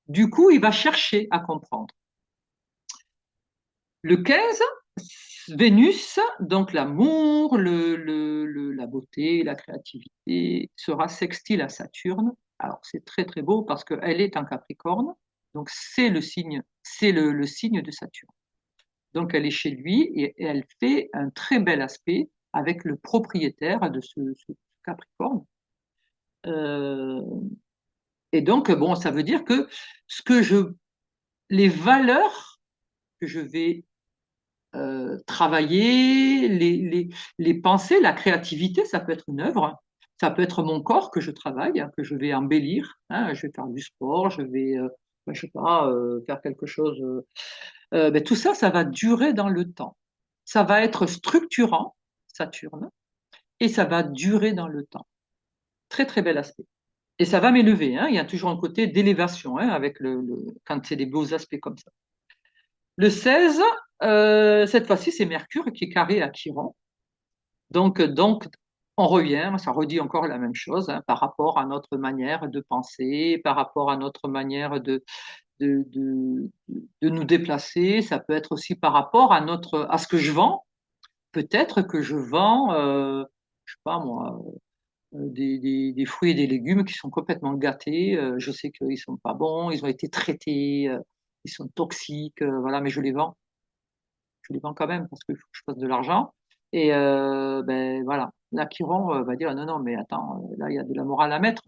du coup, il va chercher à comprendre. Le 15, Vénus, donc l'amour, la beauté, la créativité, sera sextile à Saturne. Alors c'est très très beau parce qu'elle est en Capricorne, donc c'est le signe de Saturne. Donc elle est chez lui et elle fait un très bel aspect avec le propriétaire de ce Capricorne. Euh, et donc bon, ça veut dire que les valeurs que je vais travailler les pensées, la créativité, ça peut être une œuvre, ça peut être mon corps que je travaille, hein, que je vais embellir, hein, je vais faire du sport, je vais, je sais pas, faire quelque chose. Ben, tout ça, ça va durer dans le temps. Ça va être structurant, Saturne, et ça va durer dans le temps. Très, très bel aspect. Et ça va m'élever, hein. Il y a toujours un côté d'élévation hein, avec quand c'est des beaux aspects comme ça. Le 16, cette fois-ci, c'est Mercure qui est carré à Chiron. Donc, on revient, ça redit encore la même chose hein, par rapport à notre manière de penser, par rapport à notre manière de, de, de nous déplacer. Ça peut être aussi par rapport à ce que je vends. Peut-être que je vends, je sais pas moi, des fruits et des légumes qui sont complètement gâtés. Je sais qu'ils sont pas bons, ils ont été traités, ils sont toxiques, voilà, mais je les vends quand même parce qu'il faut que je fasse de l'argent. Et ben voilà, l'acquérant va dire non, non, mais attends, là il y a de la morale à mettre.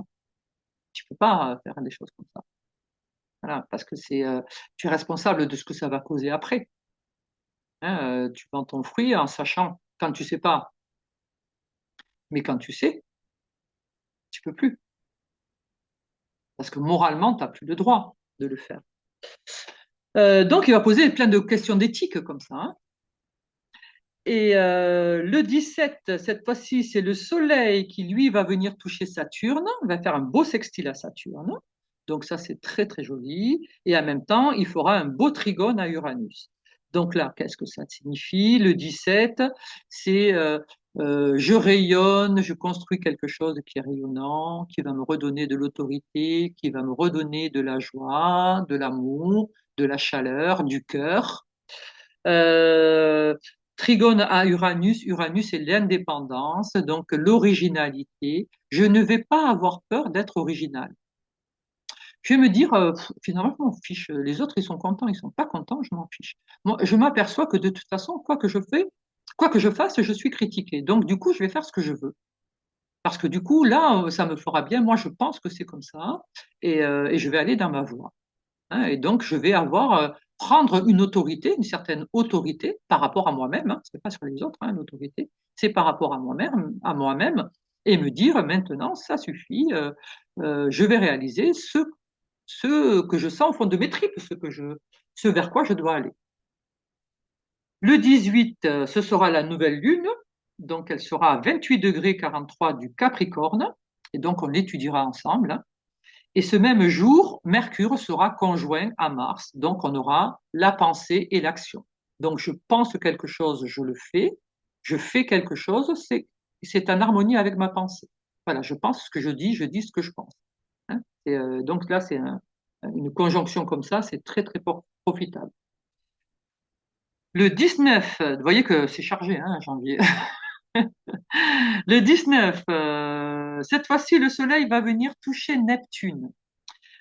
Tu peux pas faire des choses comme ça. Voilà, parce que tu es responsable de ce que ça va causer après. Hein, tu vends ton fruit en sachant quand tu sais pas, mais quand tu sais, tu peux plus. Parce que moralement, tu n'as plus le droit de le faire. Donc, il va poser plein de questions d'éthique comme ça. Hein. Et le 17, cette fois-ci, c'est le Soleil qui, lui, va venir toucher Saturne, va faire un beau sextile à Saturne. Donc ça, c'est très, très joli. Et en même temps, il fera un beau trigone à Uranus. Donc là, qu'est-ce que ça signifie? Le 17, c'est je rayonne, je construis quelque chose qui est rayonnant, qui va me redonner de l'autorité, qui va me redonner de la joie, de l'amour, de la chaleur, du cœur. Euh, Trigone à Uranus, Uranus c'est l'indépendance, donc l'originalité. Je ne vais pas avoir peur d'être original. Je vais me dire, finalement, je m'en fiche. Les autres, ils sont contents, ils sont pas contents, je m'en fiche. Moi, je m'aperçois que de toute façon, quoi que je fasse, je suis critiqué. Donc, du coup, je vais faire ce que je veux. Parce que du coup, là, ça me fera bien. Moi, je pense que c'est comme ça, et je vais aller dans ma voie. Hein, et donc, je vais prendre une autorité, une certaine autorité par rapport à moi-même. Hein, c'est pas sur les autres, hein, l'autorité. C'est par rapport à moi-même, et me dire maintenant, ça suffit. Je vais réaliser ce que je sens au fond de mes tripes, ce vers quoi je dois aller. Le 18, ce sera la nouvelle lune. Donc, elle sera à 28 degrés 43 du Capricorne. Et donc, on l'étudiera ensemble. Hein. Et ce même jour, Mercure sera conjoint à Mars, donc on aura la pensée et l'action. Donc je pense quelque chose, je fais quelque chose, c'est en harmonie avec ma pensée. Voilà, je pense ce que je dis ce que je pense. Hein. Donc là, une conjonction comme ça, c'est très très profitable. Le 19, vous voyez que c'est chargé, hein, janvier. Le 19, cette fois-ci, le Soleil va venir toucher Neptune.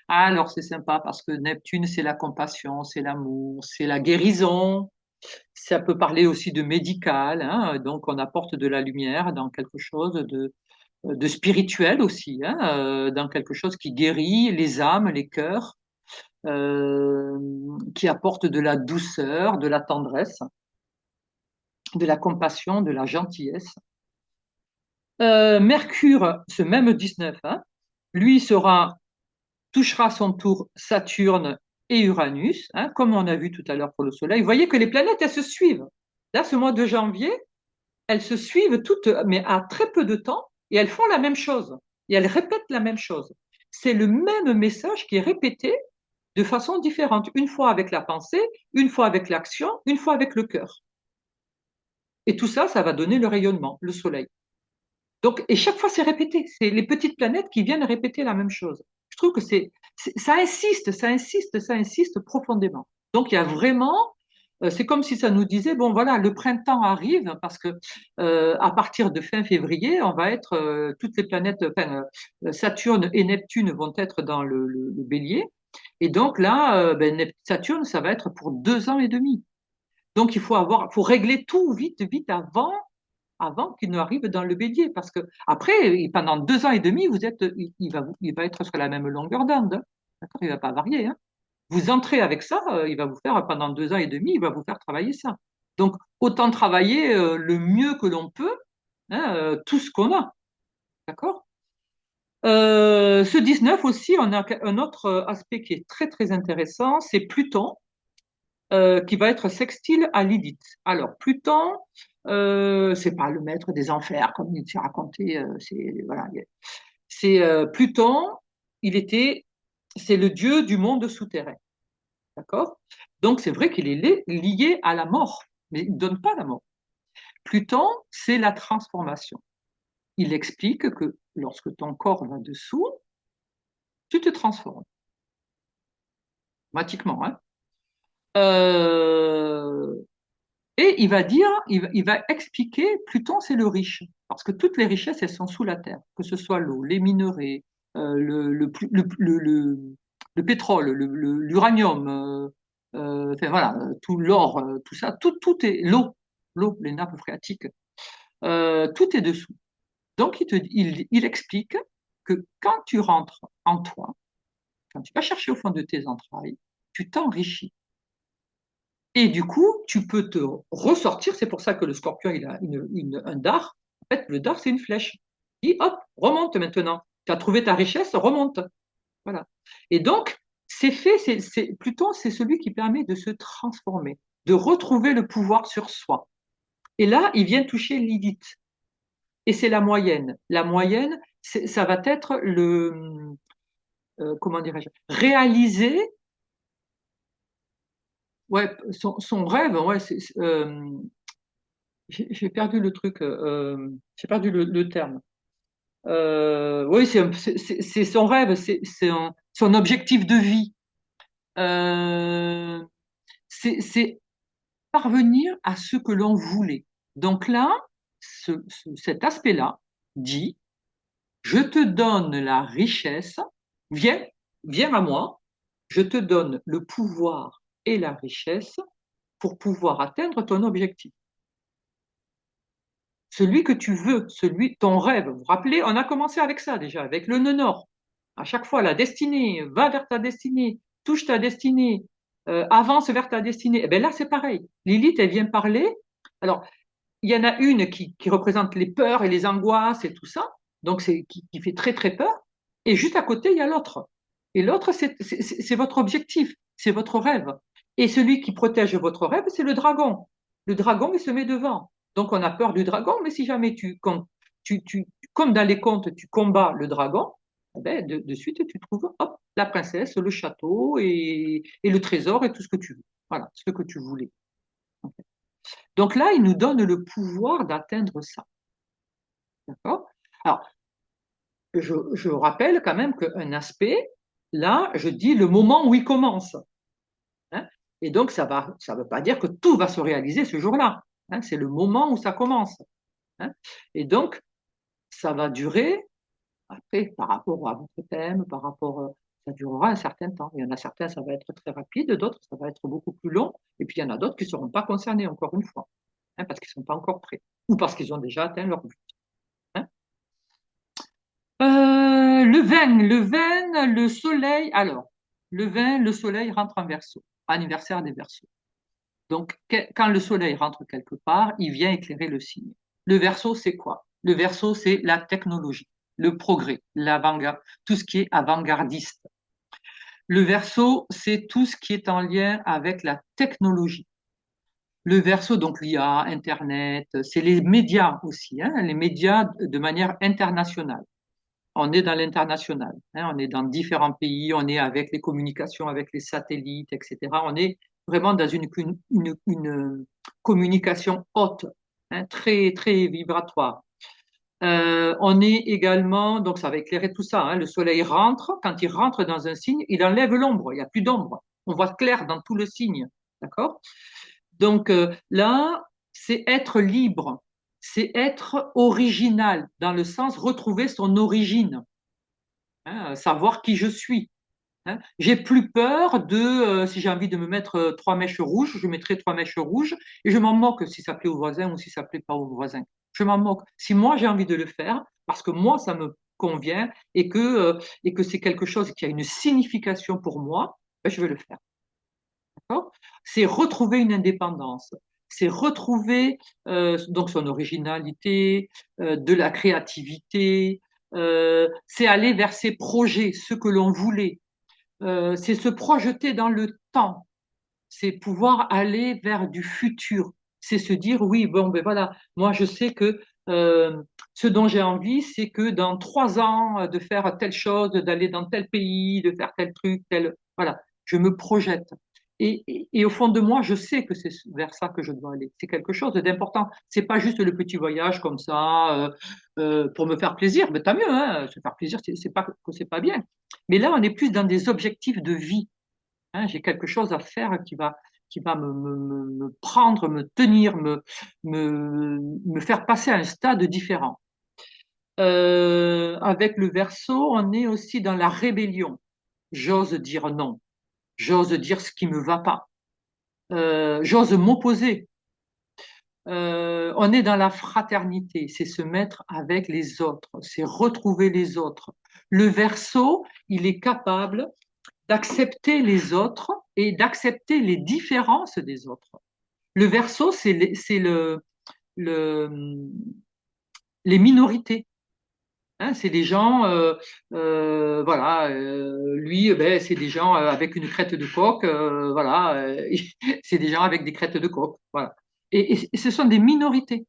Ah, alors c'est sympa parce que Neptune, c'est la compassion, c'est l'amour, c'est la guérison. Ça peut parler aussi de médical, hein, donc on apporte de la lumière dans quelque chose de spirituel aussi, hein, dans quelque chose qui guérit les âmes, les cœurs, qui apporte de la douceur, de la tendresse. de la compassion, de la gentillesse. Mercure, ce même 19, hein, lui touchera à son tour Saturne et Uranus, hein, comme on a vu tout à l'heure pour le Soleil. Vous voyez que les planètes, elles se suivent. Là, ce mois de janvier, elles se suivent toutes, mais à très peu de temps, et elles font la même chose. Et elles répètent la même chose. C'est le même message qui est répété de façon différente. Une fois avec la pensée, une fois avec l'action, une fois avec le cœur. Et tout ça, ça va donner le rayonnement, le Soleil. Donc, et chaque fois, c'est répété. C'est les petites planètes qui viennent répéter la même chose. Je trouve que ça insiste, ça insiste, ça insiste profondément. Donc, il y a vraiment, c'est comme si ça nous disait, bon, voilà, le printemps arrive parce que à partir de fin février, on va être toutes les planètes, enfin, Saturne et Neptune vont être dans le Bélier. Et donc là, Saturne, ça va être pour 2 ans et demi. Donc, faut régler tout vite, vite avant qu'il n'arrive dans le bélier. Parce que après, pendant 2 ans et demi, il va être sur la même longueur d'onde. D'accord. Il ne va pas varier, hein. Vous entrez avec ça, il va vous faire, pendant 2 ans et demi, il va vous faire travailler ça. Donc, autant travailler le mieux que l'on peut, hein, tout ce qu'on a. D'accord. Ce 19 aussi, on a un autre aspect qui est très, très intéressant, c'est Pluton qui va être sextile à Lilith. Alors, Pluton, c'est pas le maître des enfers, comme il s'est raconté. Voilà, c'est Pluton, il était, c'est le dieu du monde souterrain, d'accord? Donc, c'est vrai qu'il est lié à la mort, mais il ne donne pas la mort. Pluton, c'est la transformation. Il explique que lorsque ton corps va dessous, tu te transformes, automatiquement, hein. Euh, Et il va expliquer, Pluton, c'est le riche, parce que toutes les richesses, elles sont sous la terre, que ce soit l'eau, les minerais, le pétrole, l'uranium, enfin voilà, tout l'or, tout ça, tout est l'eau, les nappes phréatiques, tout est dessous. Donc il explique que quand tu rentres en toi, quand tu vas chercher au fond de tes entrailles, tu t'enrichis. Et du coup, tu peux te ressortir. C'est pour ça que le scorpion, il a un dard. En fait, le dard, c'est une flèche. Et hop, remonte maintenant. Tu as trouvé ta richesse, remonte. Voilà. Et donc, c'est fait, Pluton, c'est celui qui permet de se transformer, de retrouver le pouvoir sur soi. Et là, il vient toucher Lilith. Et c'est la moyenne. La moyenne, ça va être comment dirais-je, réaliser, ouais, son rêve, ouais, j'ai perdu le truc, j'ai perdu le terme. Oui, c'est son rêve, c'est son objectif de vie. Euh, c'est parvenir à ce que l'on voulait. Donc là, cet aspect-là dit, je te donne la richesse, viens, viens à moi, je te donne le pouvoir et la richesse pour pouvoir atteindre ton objectif. Celui que tu veux, ton rêve. Vous vous rappelez, on a commencé avec ça déjà, avec le nœud nord. À chaque fois, la destinée, va vers ta destinée, touche ta destinée, avance vers ta destinée. Et bien là, c'est pareil. Lilith, elle vient parler. Alors, il y en a une qui représente les peurs et les angoisses et tout ça, donc qui fait très très peur. Et juste à côté, il y a l'autre. Et l'autre, c'est votre objectif, c'est votre rêve. Et celui qui protège votre rêve, c'est le dragon. Le dragon, il se met devant. Donc on a peur du dragon, mais si jamais comme dans les contes, tu combats le dragon, eh ben, de suite, tu trouves hop, la princesse, le château et le trésor et tout ce que tu veux. Voilà, ce que tu voulais. Donc là, il nous donne le pouvoir d'atteindre ça. D'accord? Alors, je rappelle quand même qu'un aspect, là, je dis le moment où il commence, hein. Et donc, ça veut pas dire que tout va se réaliser ce jour-là, hein. C'est le moment où ça commence, hein. Et donc, ça va durer, après, par rapport à votre thème, ça durera un certain temps. Il y en a certains, ça va être très rapide, d'autres, ça va être beaucoup plus long. Et puis, il y en a d'autres qui ne seront pas concernés, encore une fois, hein, parce qu'ils ne sont pas encore prêts, ou parce qu'ils ont déjà atteint leur but, hein. Le soleil. Alors, le soleil rentre en verso, anniversaire des versos. Donc, quand le soleil rentre quelque part, il vient éclairer le signe. Le Verseau, c'est quoi? Le Verseau, c'est la technologie, le progrès, l'avant-garde, tout ce qui est avant-gardiste. Le Verseau, c'est tout ce qui est en lien avec la technologie. Le Verseau, donc l'IA, Internet, c'est les médias aussi, hein, les médias de manière internationale. On est dans l'international, hein, on est dans différents pays, on est avec les communications, avec les satellites, etc. On est vraiment dans une communication haute, hein, très, très vibratoire. On est également, donc ça va éclairer tout ça, hein, le soleil rentre, quand il rentre dans un signe, il enlève l'ombre, il n'y a plus d'ombre. On voit clair dans tout le signe, d'accord? Donc là, c'est être libre, c'est être original, dans le sens retrouver son origine, hein, savoir qui je suis. Hein. J'ai plus peur de, si j'ai envie de me mettre trois mèches rouges, je mettrai trois mèches rouges et je m'en moque si ça plaît au voisin ou si ça plaît pas au voisin. Je m'en moque. Si moi j'ai envie de le faire, parce que moi ça me convient et que c'est quelque chose qui a une signification pour moi, ben, je vais le faire. D'accord. C'est retrouver une indépendance. C'est retrouver donc son originalité, de la créativité. C'est aller vers ses projets, ce que l'on voulait. C'est se projeter dans le temps, c'est pouvoir aller vers du futur, c'est se dire oui, bon, ben voilà, moi je sais que ce dont j'ai envie, c'est que dans 3 ans, de faire telle chose, d'aller dans tel pays, de faire tel truc, tel, voilà, je me projette. Et au fond de moi, je sais que c'est vers ça que je dois aller. C'est quelque chose d'important. C'est pas juste le petit voyage comme ça pour me faire plaisir. Mais tant mieux, hein, se faire plaisir, c'est pas que c'est pas bien. Mais là, on est plus dans des objectifs de vie. Hein, j'ai quelque chose à faire qui va me prendre, me tenir, me faire passer à un stade différent. Avec le verso, on est aussi dans la rébellion. J'ose dire non. J'ose dire ce qui me va pas. J'ose m'opposer. On est dans la fraternité, c'est se mettre avec les autres, c'est retrouver les autres. Le verso, il est capable d'accepter les autres et d'accepter les différences des autres. Le verso, c'est le, les minorités. Hein, c'est des gens, voilà, lui, ben, c'est des gens avec une crête de coq, voilà, c'est des gens avec des crêtes de coq, voilà. Et ce sont des minorités.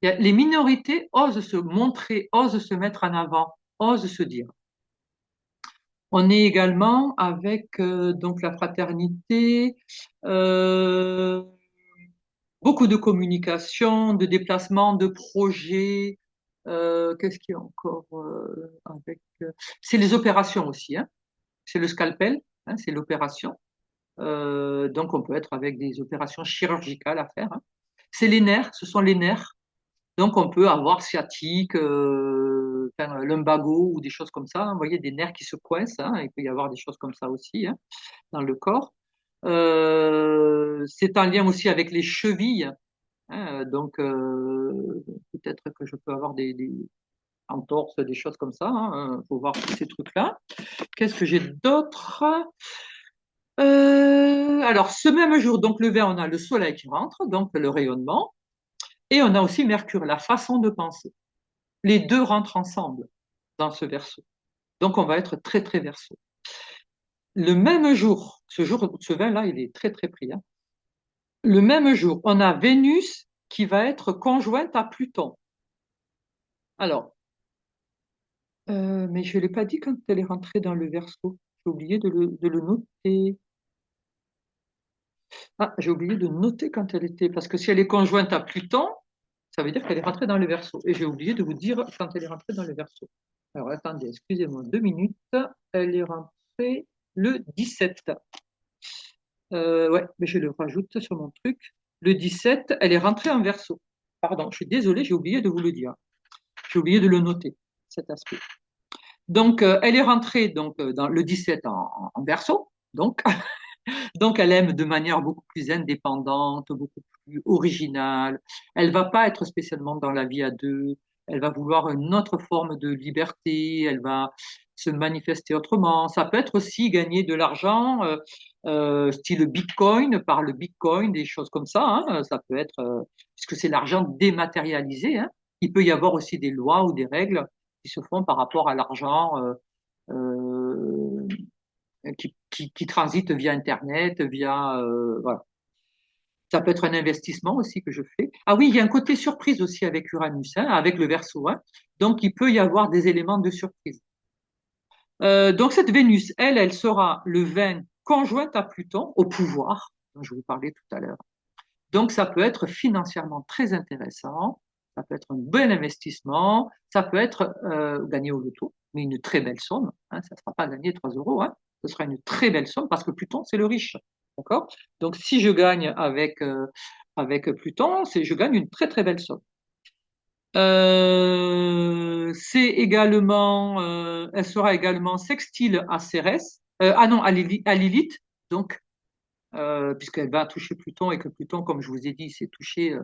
Les minorités osent se montrer, osent se mettre en avant, osent se dire. On est également avec donc la fraternité, euh, beaucoup de communication, de déplacement, de projets. Qu'est-ce qu'il y a encore avec c'est les opérations aussi, hein. C'est le scalpel, hein, c'est l'opération. Donc on peut être avec des opérations chirurgicales à faire. Hein. C'est les nerfs, ce sont les nerfs. Donc, on peut avoir sciatique, enfin, lumbago ou des choses comme ça. Hein. Vous voyez, des nerfs qui se coincent. Hein. Il peut y avoir des choses comme ça aussi hein, dans le corps. C'est en lien aussi avec les chevilles. Hein. Donc, peut-être que je peux avoir des entorses, des choses comme ça. Il faut voir tous ces trucs-là. Qu'est-ce que j'ai d'autre? Alors, ce même jour, donc le vert, on a le soleil qui rentre, donc le rayonnement. Et on a aussi Mercure, la façon de penser. Les deux rentrent ensemble dans ce verso. Donc, on va être très, très verso. Le même jour, ce vin-là, il est très, très pris. Hein. Le même jour, on a Vénus qui va être conjointe à Pluton. Alors, mais je ne l'ai pas dit quand elle est rentrée dans le verso. J'ai oublié de le noter. Ah, j'ai oublié de noter quand elle était. Parce que si elle est conjointe à Pluton, ça veut dire qu'elle est rentrée dans le verso. Et j'ai oublié de vous dire quand elle est rentrée dans le verso. Alors, attendez, excusez-moi 2 minutes. Elle est rentrée le 17. Ouais, mais je le rajoute sur mon truc. Le 17, elle est rentrée en verso. Pardon, je suis désolée, j'ai oublié de vous le dire. J'ai oublié de le noter, cet aspect. Donc, elle est rentrée donc, dans le 17 en verso. Donc, donc, elle aime de manière beaucoup plus indépendante, beaucoup plus originale. Elle va pas être spécialement dans la vie à deux. Elle va vouloir une autre forme de liberté. Elle va se manifester autrement. Ça peut être aussi gagner de l'argent style Bitcoin, par le Bitcoin, des choses comme ça. Hein, ça peut être, puisque c'est l'argent dématérialisé. Hein, il peut y avoir aussi des lois ou des règles qui se font par rapport à l'argent euh, qui transite via Internet, via voilà. Ça peut être un investissement aussi que je fais. Ah oui, il y a un côté surprise aussi avec Uranus, hein, avec le Verseau. Hein, donc il peut y avoir des éléments de surprise. Donc cette Vénus, elle sera le 20 conjointe à Pluton au pouvoir, dont je vous parlais tout à l'heure. Donc ça peut être financièrement très intéressant, ça peut être un bon investissement, ça peut être gagné au loto, mais une très belle somme. Hein, ça ne sera pas gagner 3 euros, hein, ce sera une très belle somme parce que Pluton, c'est le riche. D'accord? Donc si je gagne avec Pluton, je gagne une très très belle somme. C'est également, elle sera également sextile à Cérès, ah non, à Lilith, donc, puisqu'elle va toucher Pluton et que Pluton, comme je vous ai dit, c'est toucher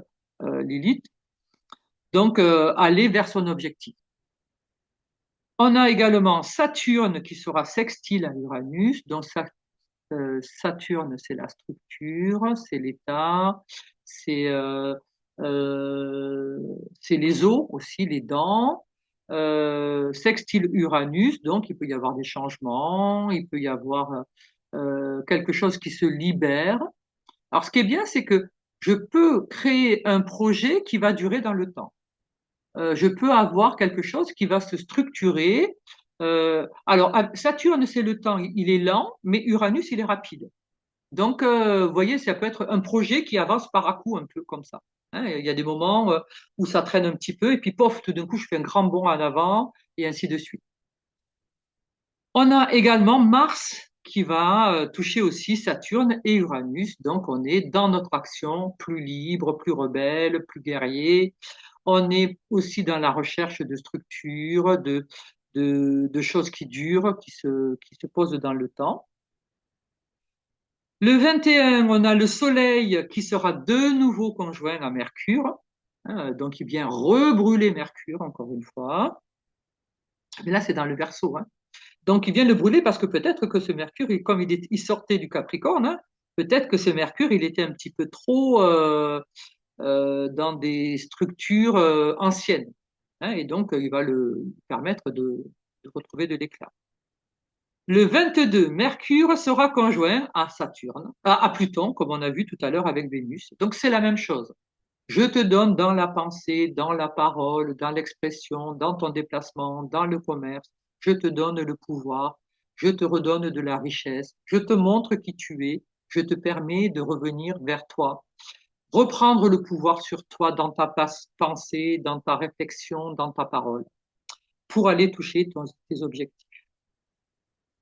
Lilith, donc aller vers son objectif. On a également Saturne qui sera sextile à Uranus, donc Saturne, c'est la structure, c'est l'état, c'est euh, euh, c'est les os aussi, les dents. Sextile Uranus, donc il peut y avoir des changements, il peut y avoir quelque chose qui se libère. Alors ce qui est bien, c'est que je peux créer un projet qui va durer dans le temps. Je peux avoir quelque chose qui va se structurer. Alors, Saturne, c'est le temps, il est lent, mais Uranus, il est rapide. Donc, vous voyez, ça peut être un projet qui avance par à-coup, un peu comme ça. Hein, il y a des moments où ça traîne un petit peu, et puis, pof, tout d'un coup, je fais un grand bond en avant, et ainsi de suite. On a également Mars qui va toucher aussi Saturne et Uranus. Donc, on est dans notre action plus libre, plus rebelle, plus guerrier. On est aussi dans la recherche de structures, de choses qui durent, qui se posent dans le temps. Le 21, on a le Soleil qui sera de nouveau conjoint à Mercure. Hein, donc, il vient rebrûler Mercure, encore une fois. Mais là, c'est dans le Verseau. Hein. Donc, il vient le brûler parce que peut-être que ce Mercure, comme il sortait du Capricorne, hein, peut-être que ce Mercure, il était un petit peu trop dans des structures anciennes. Hein, et donc, il va le permettre de retrouver de l'éclat. Le 22, Mercure sera conjoint à Saturne, à Pluton, comme on a vu tout à l'heure avec Vénus. Donc, c'est la même chose. Je te donne dans la pensée, dans la parole, dans l'expression, dans ton déplacement, dans le commerce, je te donne le pouvoir, je te redonne de la richesse, je te montre qui tu es, je te permets de revenir vers toi, reprendre le pouvoir sur toi dans ta pensée, dans ta réflexion, dans ta parole, pour aller toucher tes objectifs.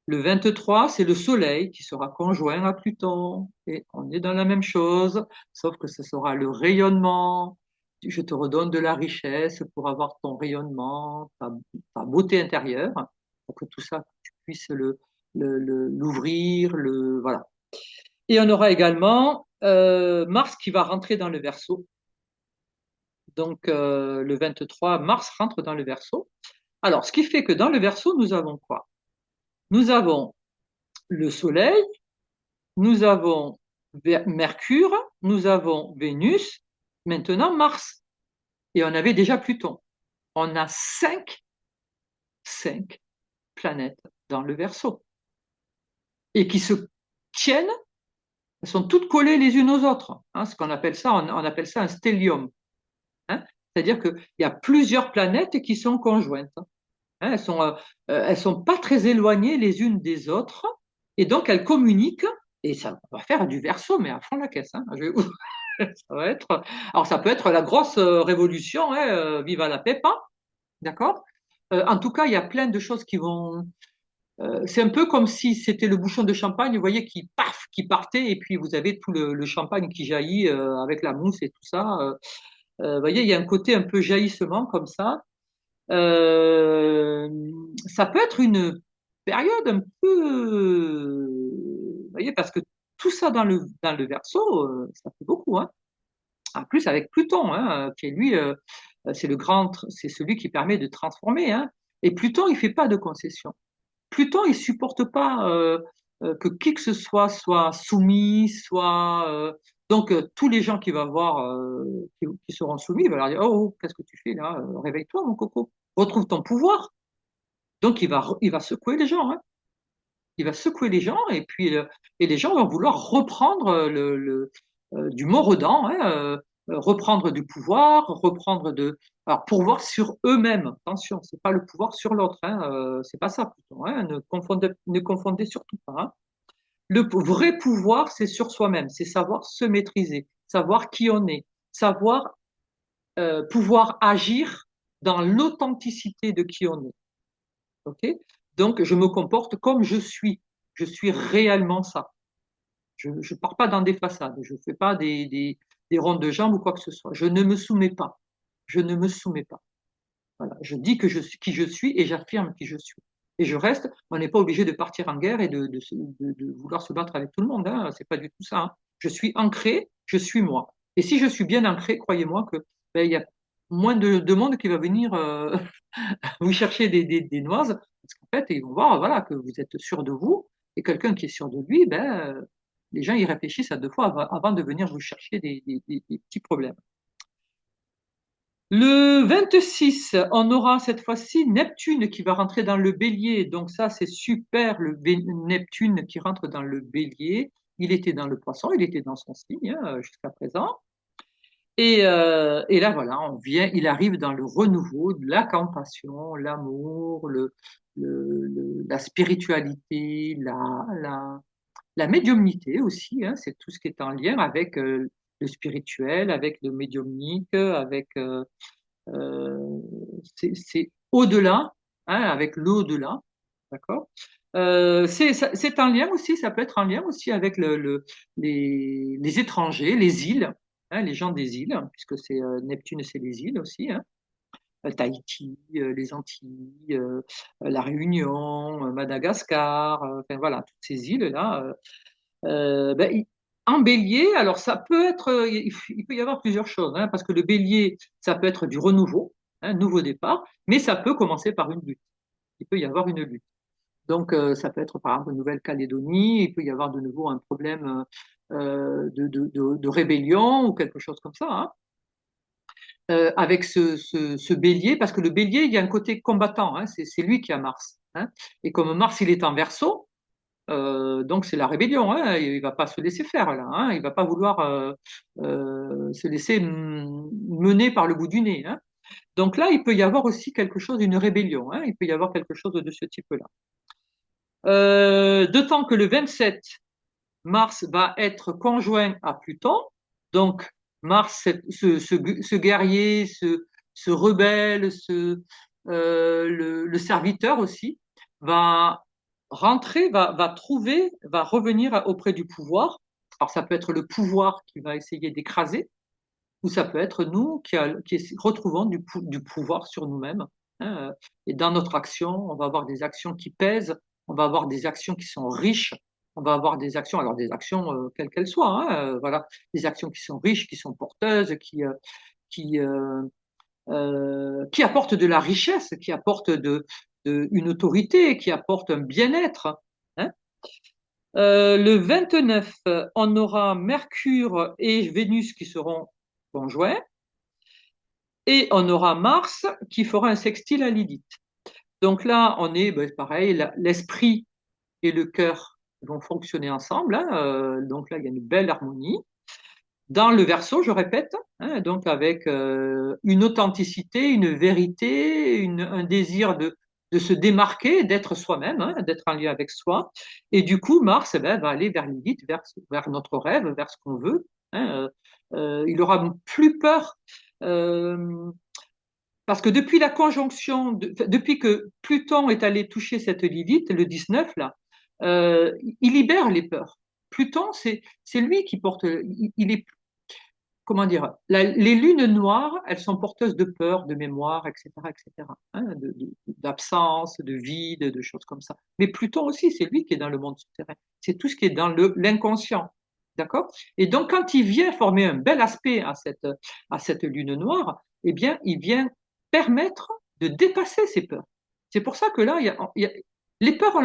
Le 23, c'est le Soleil qui sera conjoint à Pluton. Et on est dans la même chose, sauf que ce sera le rayonnement. Je te redonne de la richesse pour avoir ton rayonnement, ta beauté intérieure, pour que tout ça, tu puisses l'ouvrir, voilà. Et on aura également Mars qui va rentrer dans le Verseau. Donc, le 23, Mars rentre dans le Verseau. Alors, ce qui fait que dans le Verseau, nous avons quoi? Nous avons le Soleil, nous avons Mercure, nous avons Vénus, maintenant Mars. Et on avait déjà Pluton. On a cinq planètes dans le Verseau. Et qui se tiennent, elles sont toutes collées les unes aux autres. Hein, ce qu'on appelle ça, on appelle ça un stellium. Hein. C'est-à-dire qu'il y a plusieurs planètes qui sont conjointes. Hein, elles sont pas très éloignées les unes des autres. Et donc, elles communiquent. Et ça va faire du Verseau, mais à fond la caisse. Hein. Ça va être. Alors, ça peut être la grosse révolution, hein, viva la pepa, d'accord? En tout cas, il y a plein de choses qui vont. C'est un peu comme si c'était le bouchon de champagne, vous voyez, qui paf, qui partait, et puis vous avez tout le champagne qui jaillit avec la mousse et tout ça. Vous voyez, il y a un côté un peu jaillissement comme ça. Euh, Ça peut être une période un peu, vous voyez, parce que tout ça dans le Verseau, ça fait beaucoup, hein. En plus, avec Pluton, hein, qui est lui, c'est celui qui permet de transformer. Hein. Et Pluton, il fait pas de concessions. Pluton, il supporte pas. que qui que ce soit soumis, donc tous les gens qui va voir, qui seront soumis, il va leur dire, oh, oh, qu'est-ce que tu fais là? Réveille-toi, mon coco, retrouve ton pouvoir. Donc il va secouer les gens, hein. Il va secouer les gens et les gens vont vouloir reprendre du mort-dedans, hein, reprendre du pouvoir, alors pouvoir sur eux-mêmes. Attention, c'est pas le pouvoir sur l'autre, hein, c'est pas ça plutôt, hein, ne confondez surtout pas, hein. Vrai pouvoir, c'est sur soi-même, c'est savoir se maîtriser, savoir qui on est, savoir pouvoir agir dans l'authenticité de qui on est. Ok? Donc, je me comporte comme je suis. Je suis réellement ça. Je ne pars pas dans des façades. Je ne fais pas des rondes de jambes ou quoi que ce soit. Je ne me soumets pas. Je ne me soumets pas. Voilà. Je dis que je suis qui je suis et j'affirme qui je suis. Et je reste. On n'est pas obligé de partir en guerre et de vouloir se battre avec tout le monde, hein. C'est pas du tout ça, hein. Je suis ancré. Je suis moi. Et si je suis bien ancré, croyez-moi que ben, il y a moins de monde qui va venir vous cherchez des noises, parce qu'en fait, ils vont voir voilà, que vous êtes sûr de vous, et quelqu'un qui est sûr de lui, ben, les gens y réfléchissent à deux fois avant de venir vous chercher des petits problèmes. Le 26, on aura cette fois-ci Neptune qui va rentrer dans le bélier. Donc ça, c'est super, Neptune qui rentre dans le bélier. Il était dans le poisson, il était dans son signe, hein, jusqu'à présent. Et là, voilà, il arrive dans le renouveau, de la compassion, l'amour, la spiritualité, la médiumnité aussi, hein, c'est tout ce qui est en lien avec le spirituel, avec le médiumnique, avec euh, c'est au-delà, hein, avec l'au-delà, d'accord? C'est un lien aussi, ça peut être un lien aussi avec les étrangers, les îles, hein, les gens des îles, puisque c'est Neptune, c'est les îles aussi, hein. Tahiti, les Antilles, la Réunion, Madagascar, enfin voilà, toutes ces îles-là. Ben, en bélier, alors ça peut être, il peut y avoir plusieurs choses, hein, parce que le bélier, ça peut être du renouveau, un nouveau départ, mais ça peut commencer par une lutte. Il peut y avoir une lutte. Donc, ça peut être par exemple en Nouvelle-Calédonie, il peut y avoir de nouveau un problème de rébellion ou quelque chose comme ça, hein, avec ce bélier, parce que le bélier, il y a un côté combattant, hein, c'est lui qui a Mars, hein. Et comme Mars, il est en Verseau, donc c'est la rébellion, hein, il va pas se laisser faire là, hein, il va pas vouloir se laisser mener par le bout du nez, hein. Donc là, il peut y avoir aussi quelque chose, une rébellion, hein, il peut y avoir quelque chose de ce type-là. D'autant que le 27, Mars va être conjoint à Pluton, donc Mars, ce guerrier, ce rebelle, le serviteur aussi, va rentrer, va trouver, va revenir auprès du pouvoir. Alors ça peut être le pouvoir qui va essayer d'écraser, ou ça peut être nous qui retrouvons du pouvoir sur nous-mêmes, hein. Et dans notre action, on va avoir des actions qui pèsent, on va avoir des actions qui sont riches, on va avoir des actions, alors des actions quelles qu'elles soient, hein, voilà, des actions qui sont riches, qui sont porteuses, qui, euh, qui apportent de la richesse, qui apportent une autorité, qui apportent un bien-être, hein. Le 29, on aura Mercure et Vénus qui seront conjoints. Et on aura Mars qui fera un sextile à Lilith. Donc là, on est ben, pareil, l'esprit et le cœur vont fonctionner ensemble, hein, donc là, il y a une belle harmonie. Dans le Verseau, je répète, hein, donc avec une authenticité, une vérité, un désir de se démarquer, d'être soi-même, hein, d'être en lien avec soi. Et du coup, Mars eh ben, va aller vers Lilith, vers notre rêve, vers ce qu'on veut, hein. Il aura plus peur. Euh, Parce que depuis la conjonction, depuis que Pluton est allé toucher cette Lilith, le 19 là, il libère les peurs. Pluton, c'est lui qui porte, il est, comment dire, les lunes noires, elles sont porteuses de peur, de mémoire, etc., etc., hein, d'absence, de vide, de choses comme ça. Mais Pluton aussi, c'est lui qui est dans le monde souterrain. C'est tout ce qui est dans l'inconscient. D'accord? Et donc, quand il vient former un bel aspect à cette lune noire, eh bien, il vient permettre de dépasser ces peurs. C'est pour ça que là, les peurs,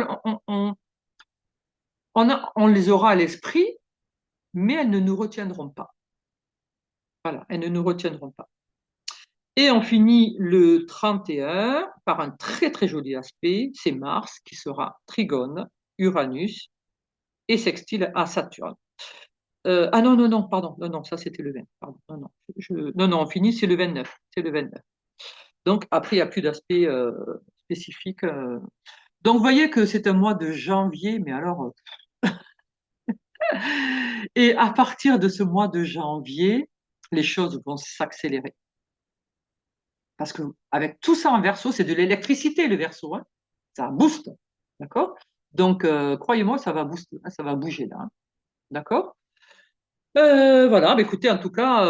On les aura à l'esprit, mais elles ne nous retiendront pas. Voilà, elles ne nous retiendront pas. Et on finit le 31 par un très très joli aspect, c'est Mars qui sera trigone, Uranus et sextile à Saturne. Ah non, non, non, pardon, non, non, ça c'était le 20, pardon, non, non, non, non, on finit, c'est le 29, c'est le 29. Donc après, il n'y a plus d'aspect spécifique. Donc vous voyez que c'est un mois de janvier, mais alors, et à partir de ce mois de janvier, les choses vont s'accélérer. Parce que avec tout ça en verso, c'est de l'électricité le verso, hein. Ça booste, d'accord? Donc croyez-moi, ça va booster, hein, ça va bouger là, hein. D'accord? Voilà, bah, écoutez, en tout cas,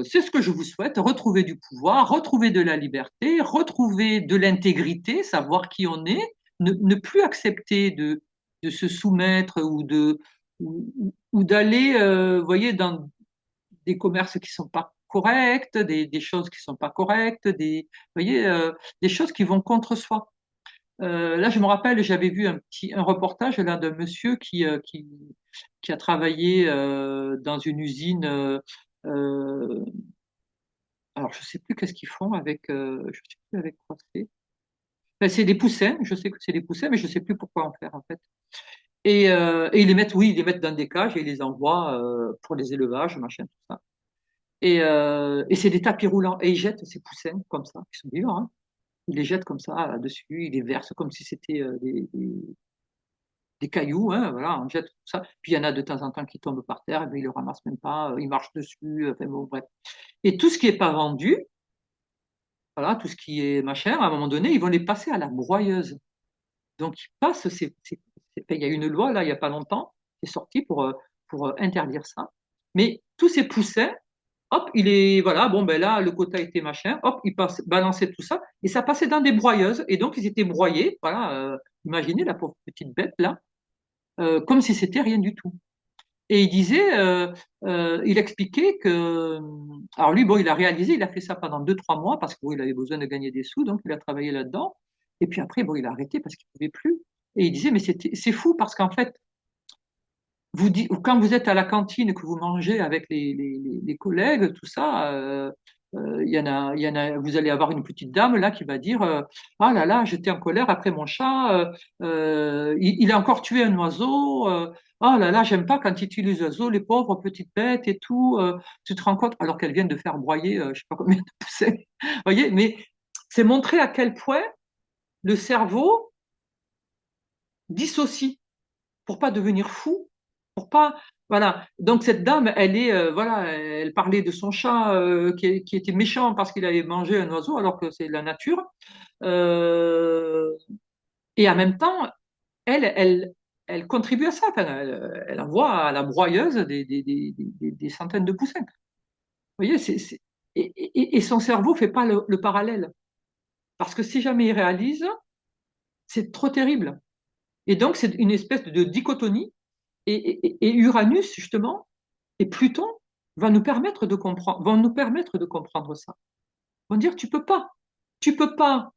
c'est ce que je vous souhaite, retrouver du pouvoir, retrouver de la liberté, retrouver de l'intégrité, savoir qui on est, ne plus accepter de se soumettre ou d'aller, vous voyez, dans des commerces qui sont pas corrects, des choses qui sont pas correctes, vous voyez, des choses qui vont contre soi. Là, je me rappelle, j'avais vu un reportage là d'un monsieur qui a travaillé dans une usine. Euh, alors, je sais plus qu'est-ce qu'ils font avec, je sais plus avec quoi c'est. Enfin, c'est des poussins. Je sais que c'est des poussins, mais je sais plus pourquoi en faire en fait. Et ils les mettent, oui, ils les mettent dans des cages et ils les envoient pour les élevages, machin, tout ça. Et c'est des tapis roulants. Et ils jettent ces poussins comme ça, qui sont vivants, hein. Ils les jettent comme ça là-dessus, ils les versent comme si c'était des cailloux, hein, voilà, on jette tout ça. Puis il y en a de temps en temps qui tombent par terre, et bien ils le ramassent même pas, ils marchent dessus, enfin bon, bref. Et tout ce qui est pas vendu, voilà, tout ce qui est machin, à un moment donné, ils vont les passer à la broyeuse. Donc ils passent, il y a une loi là, il y a pas longtemps, qui est sortie pour interdire ça. Mais tous ces poussins, hop, il est, voilà, bon ben là, le quota était machin, hop, ils balançaient tout ça, et ça passait dans des broyeuses, et donc ils étaient broyés, voilà, imaginez la pauvre petite bête là, comme si c'était rien du tout. Et il disait, il expliquait que, alors lui, bon, il a réalisé, il a fait ça pendant 2, 3 mois parce qu'il avait besoin de gagner des sous, donc il a travaillé là-dedans. Et puis après, bon, il a arrêté parce qu'il ne pouvait plus. Et il disait, mais c'est fou parce qu'en fait, quand vous êtes à la cantine, que vous mangez avec les collègues, tout ça, vous allez avoir une petite dame là qui va dire, ah là là, j'étais en colère après mon chat, il a encore tué un oiseau, oh là là, j'aime pas quand il tue les oiseaux, les pauvres petites bêtes et tout, tu te rends compte, alors qu'elles viennent de faire broyer, je sais pas combien de poussins, vous voyez, mais c'est montrer à quel point le cerveau dissocie pour pas devenir fou, pour pas, voilà. Donc cette dame, voilà, elle parlait de son chat qui était méchant parce qu'il avait mangé un oiseau alors que c'est la nature. Euh, et en même temps, elle, elle, elle contribue à ça. Enfin, elle envoie à la broyeuse des centaines de poussins. Vous voyez, et son cerveau fait pas le parallèle parce que si jamais il réalise, c'est trop terrible. Et donc c'est une espèce de dichotomie. Et Uranus, justement, et Pluton vont nous permettre de comprendre ça. Ils vont dire, tu peux pas,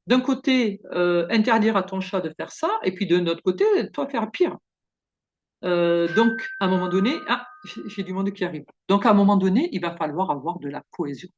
d'un côté, interdire à ton chat de faire ça, et puis de notre côté, toi, faire pire. Donc, à un moment donné, ah, j'ai du monde qui arrive. Donc, à un moment donné, il va falloir avoir de la cohésion.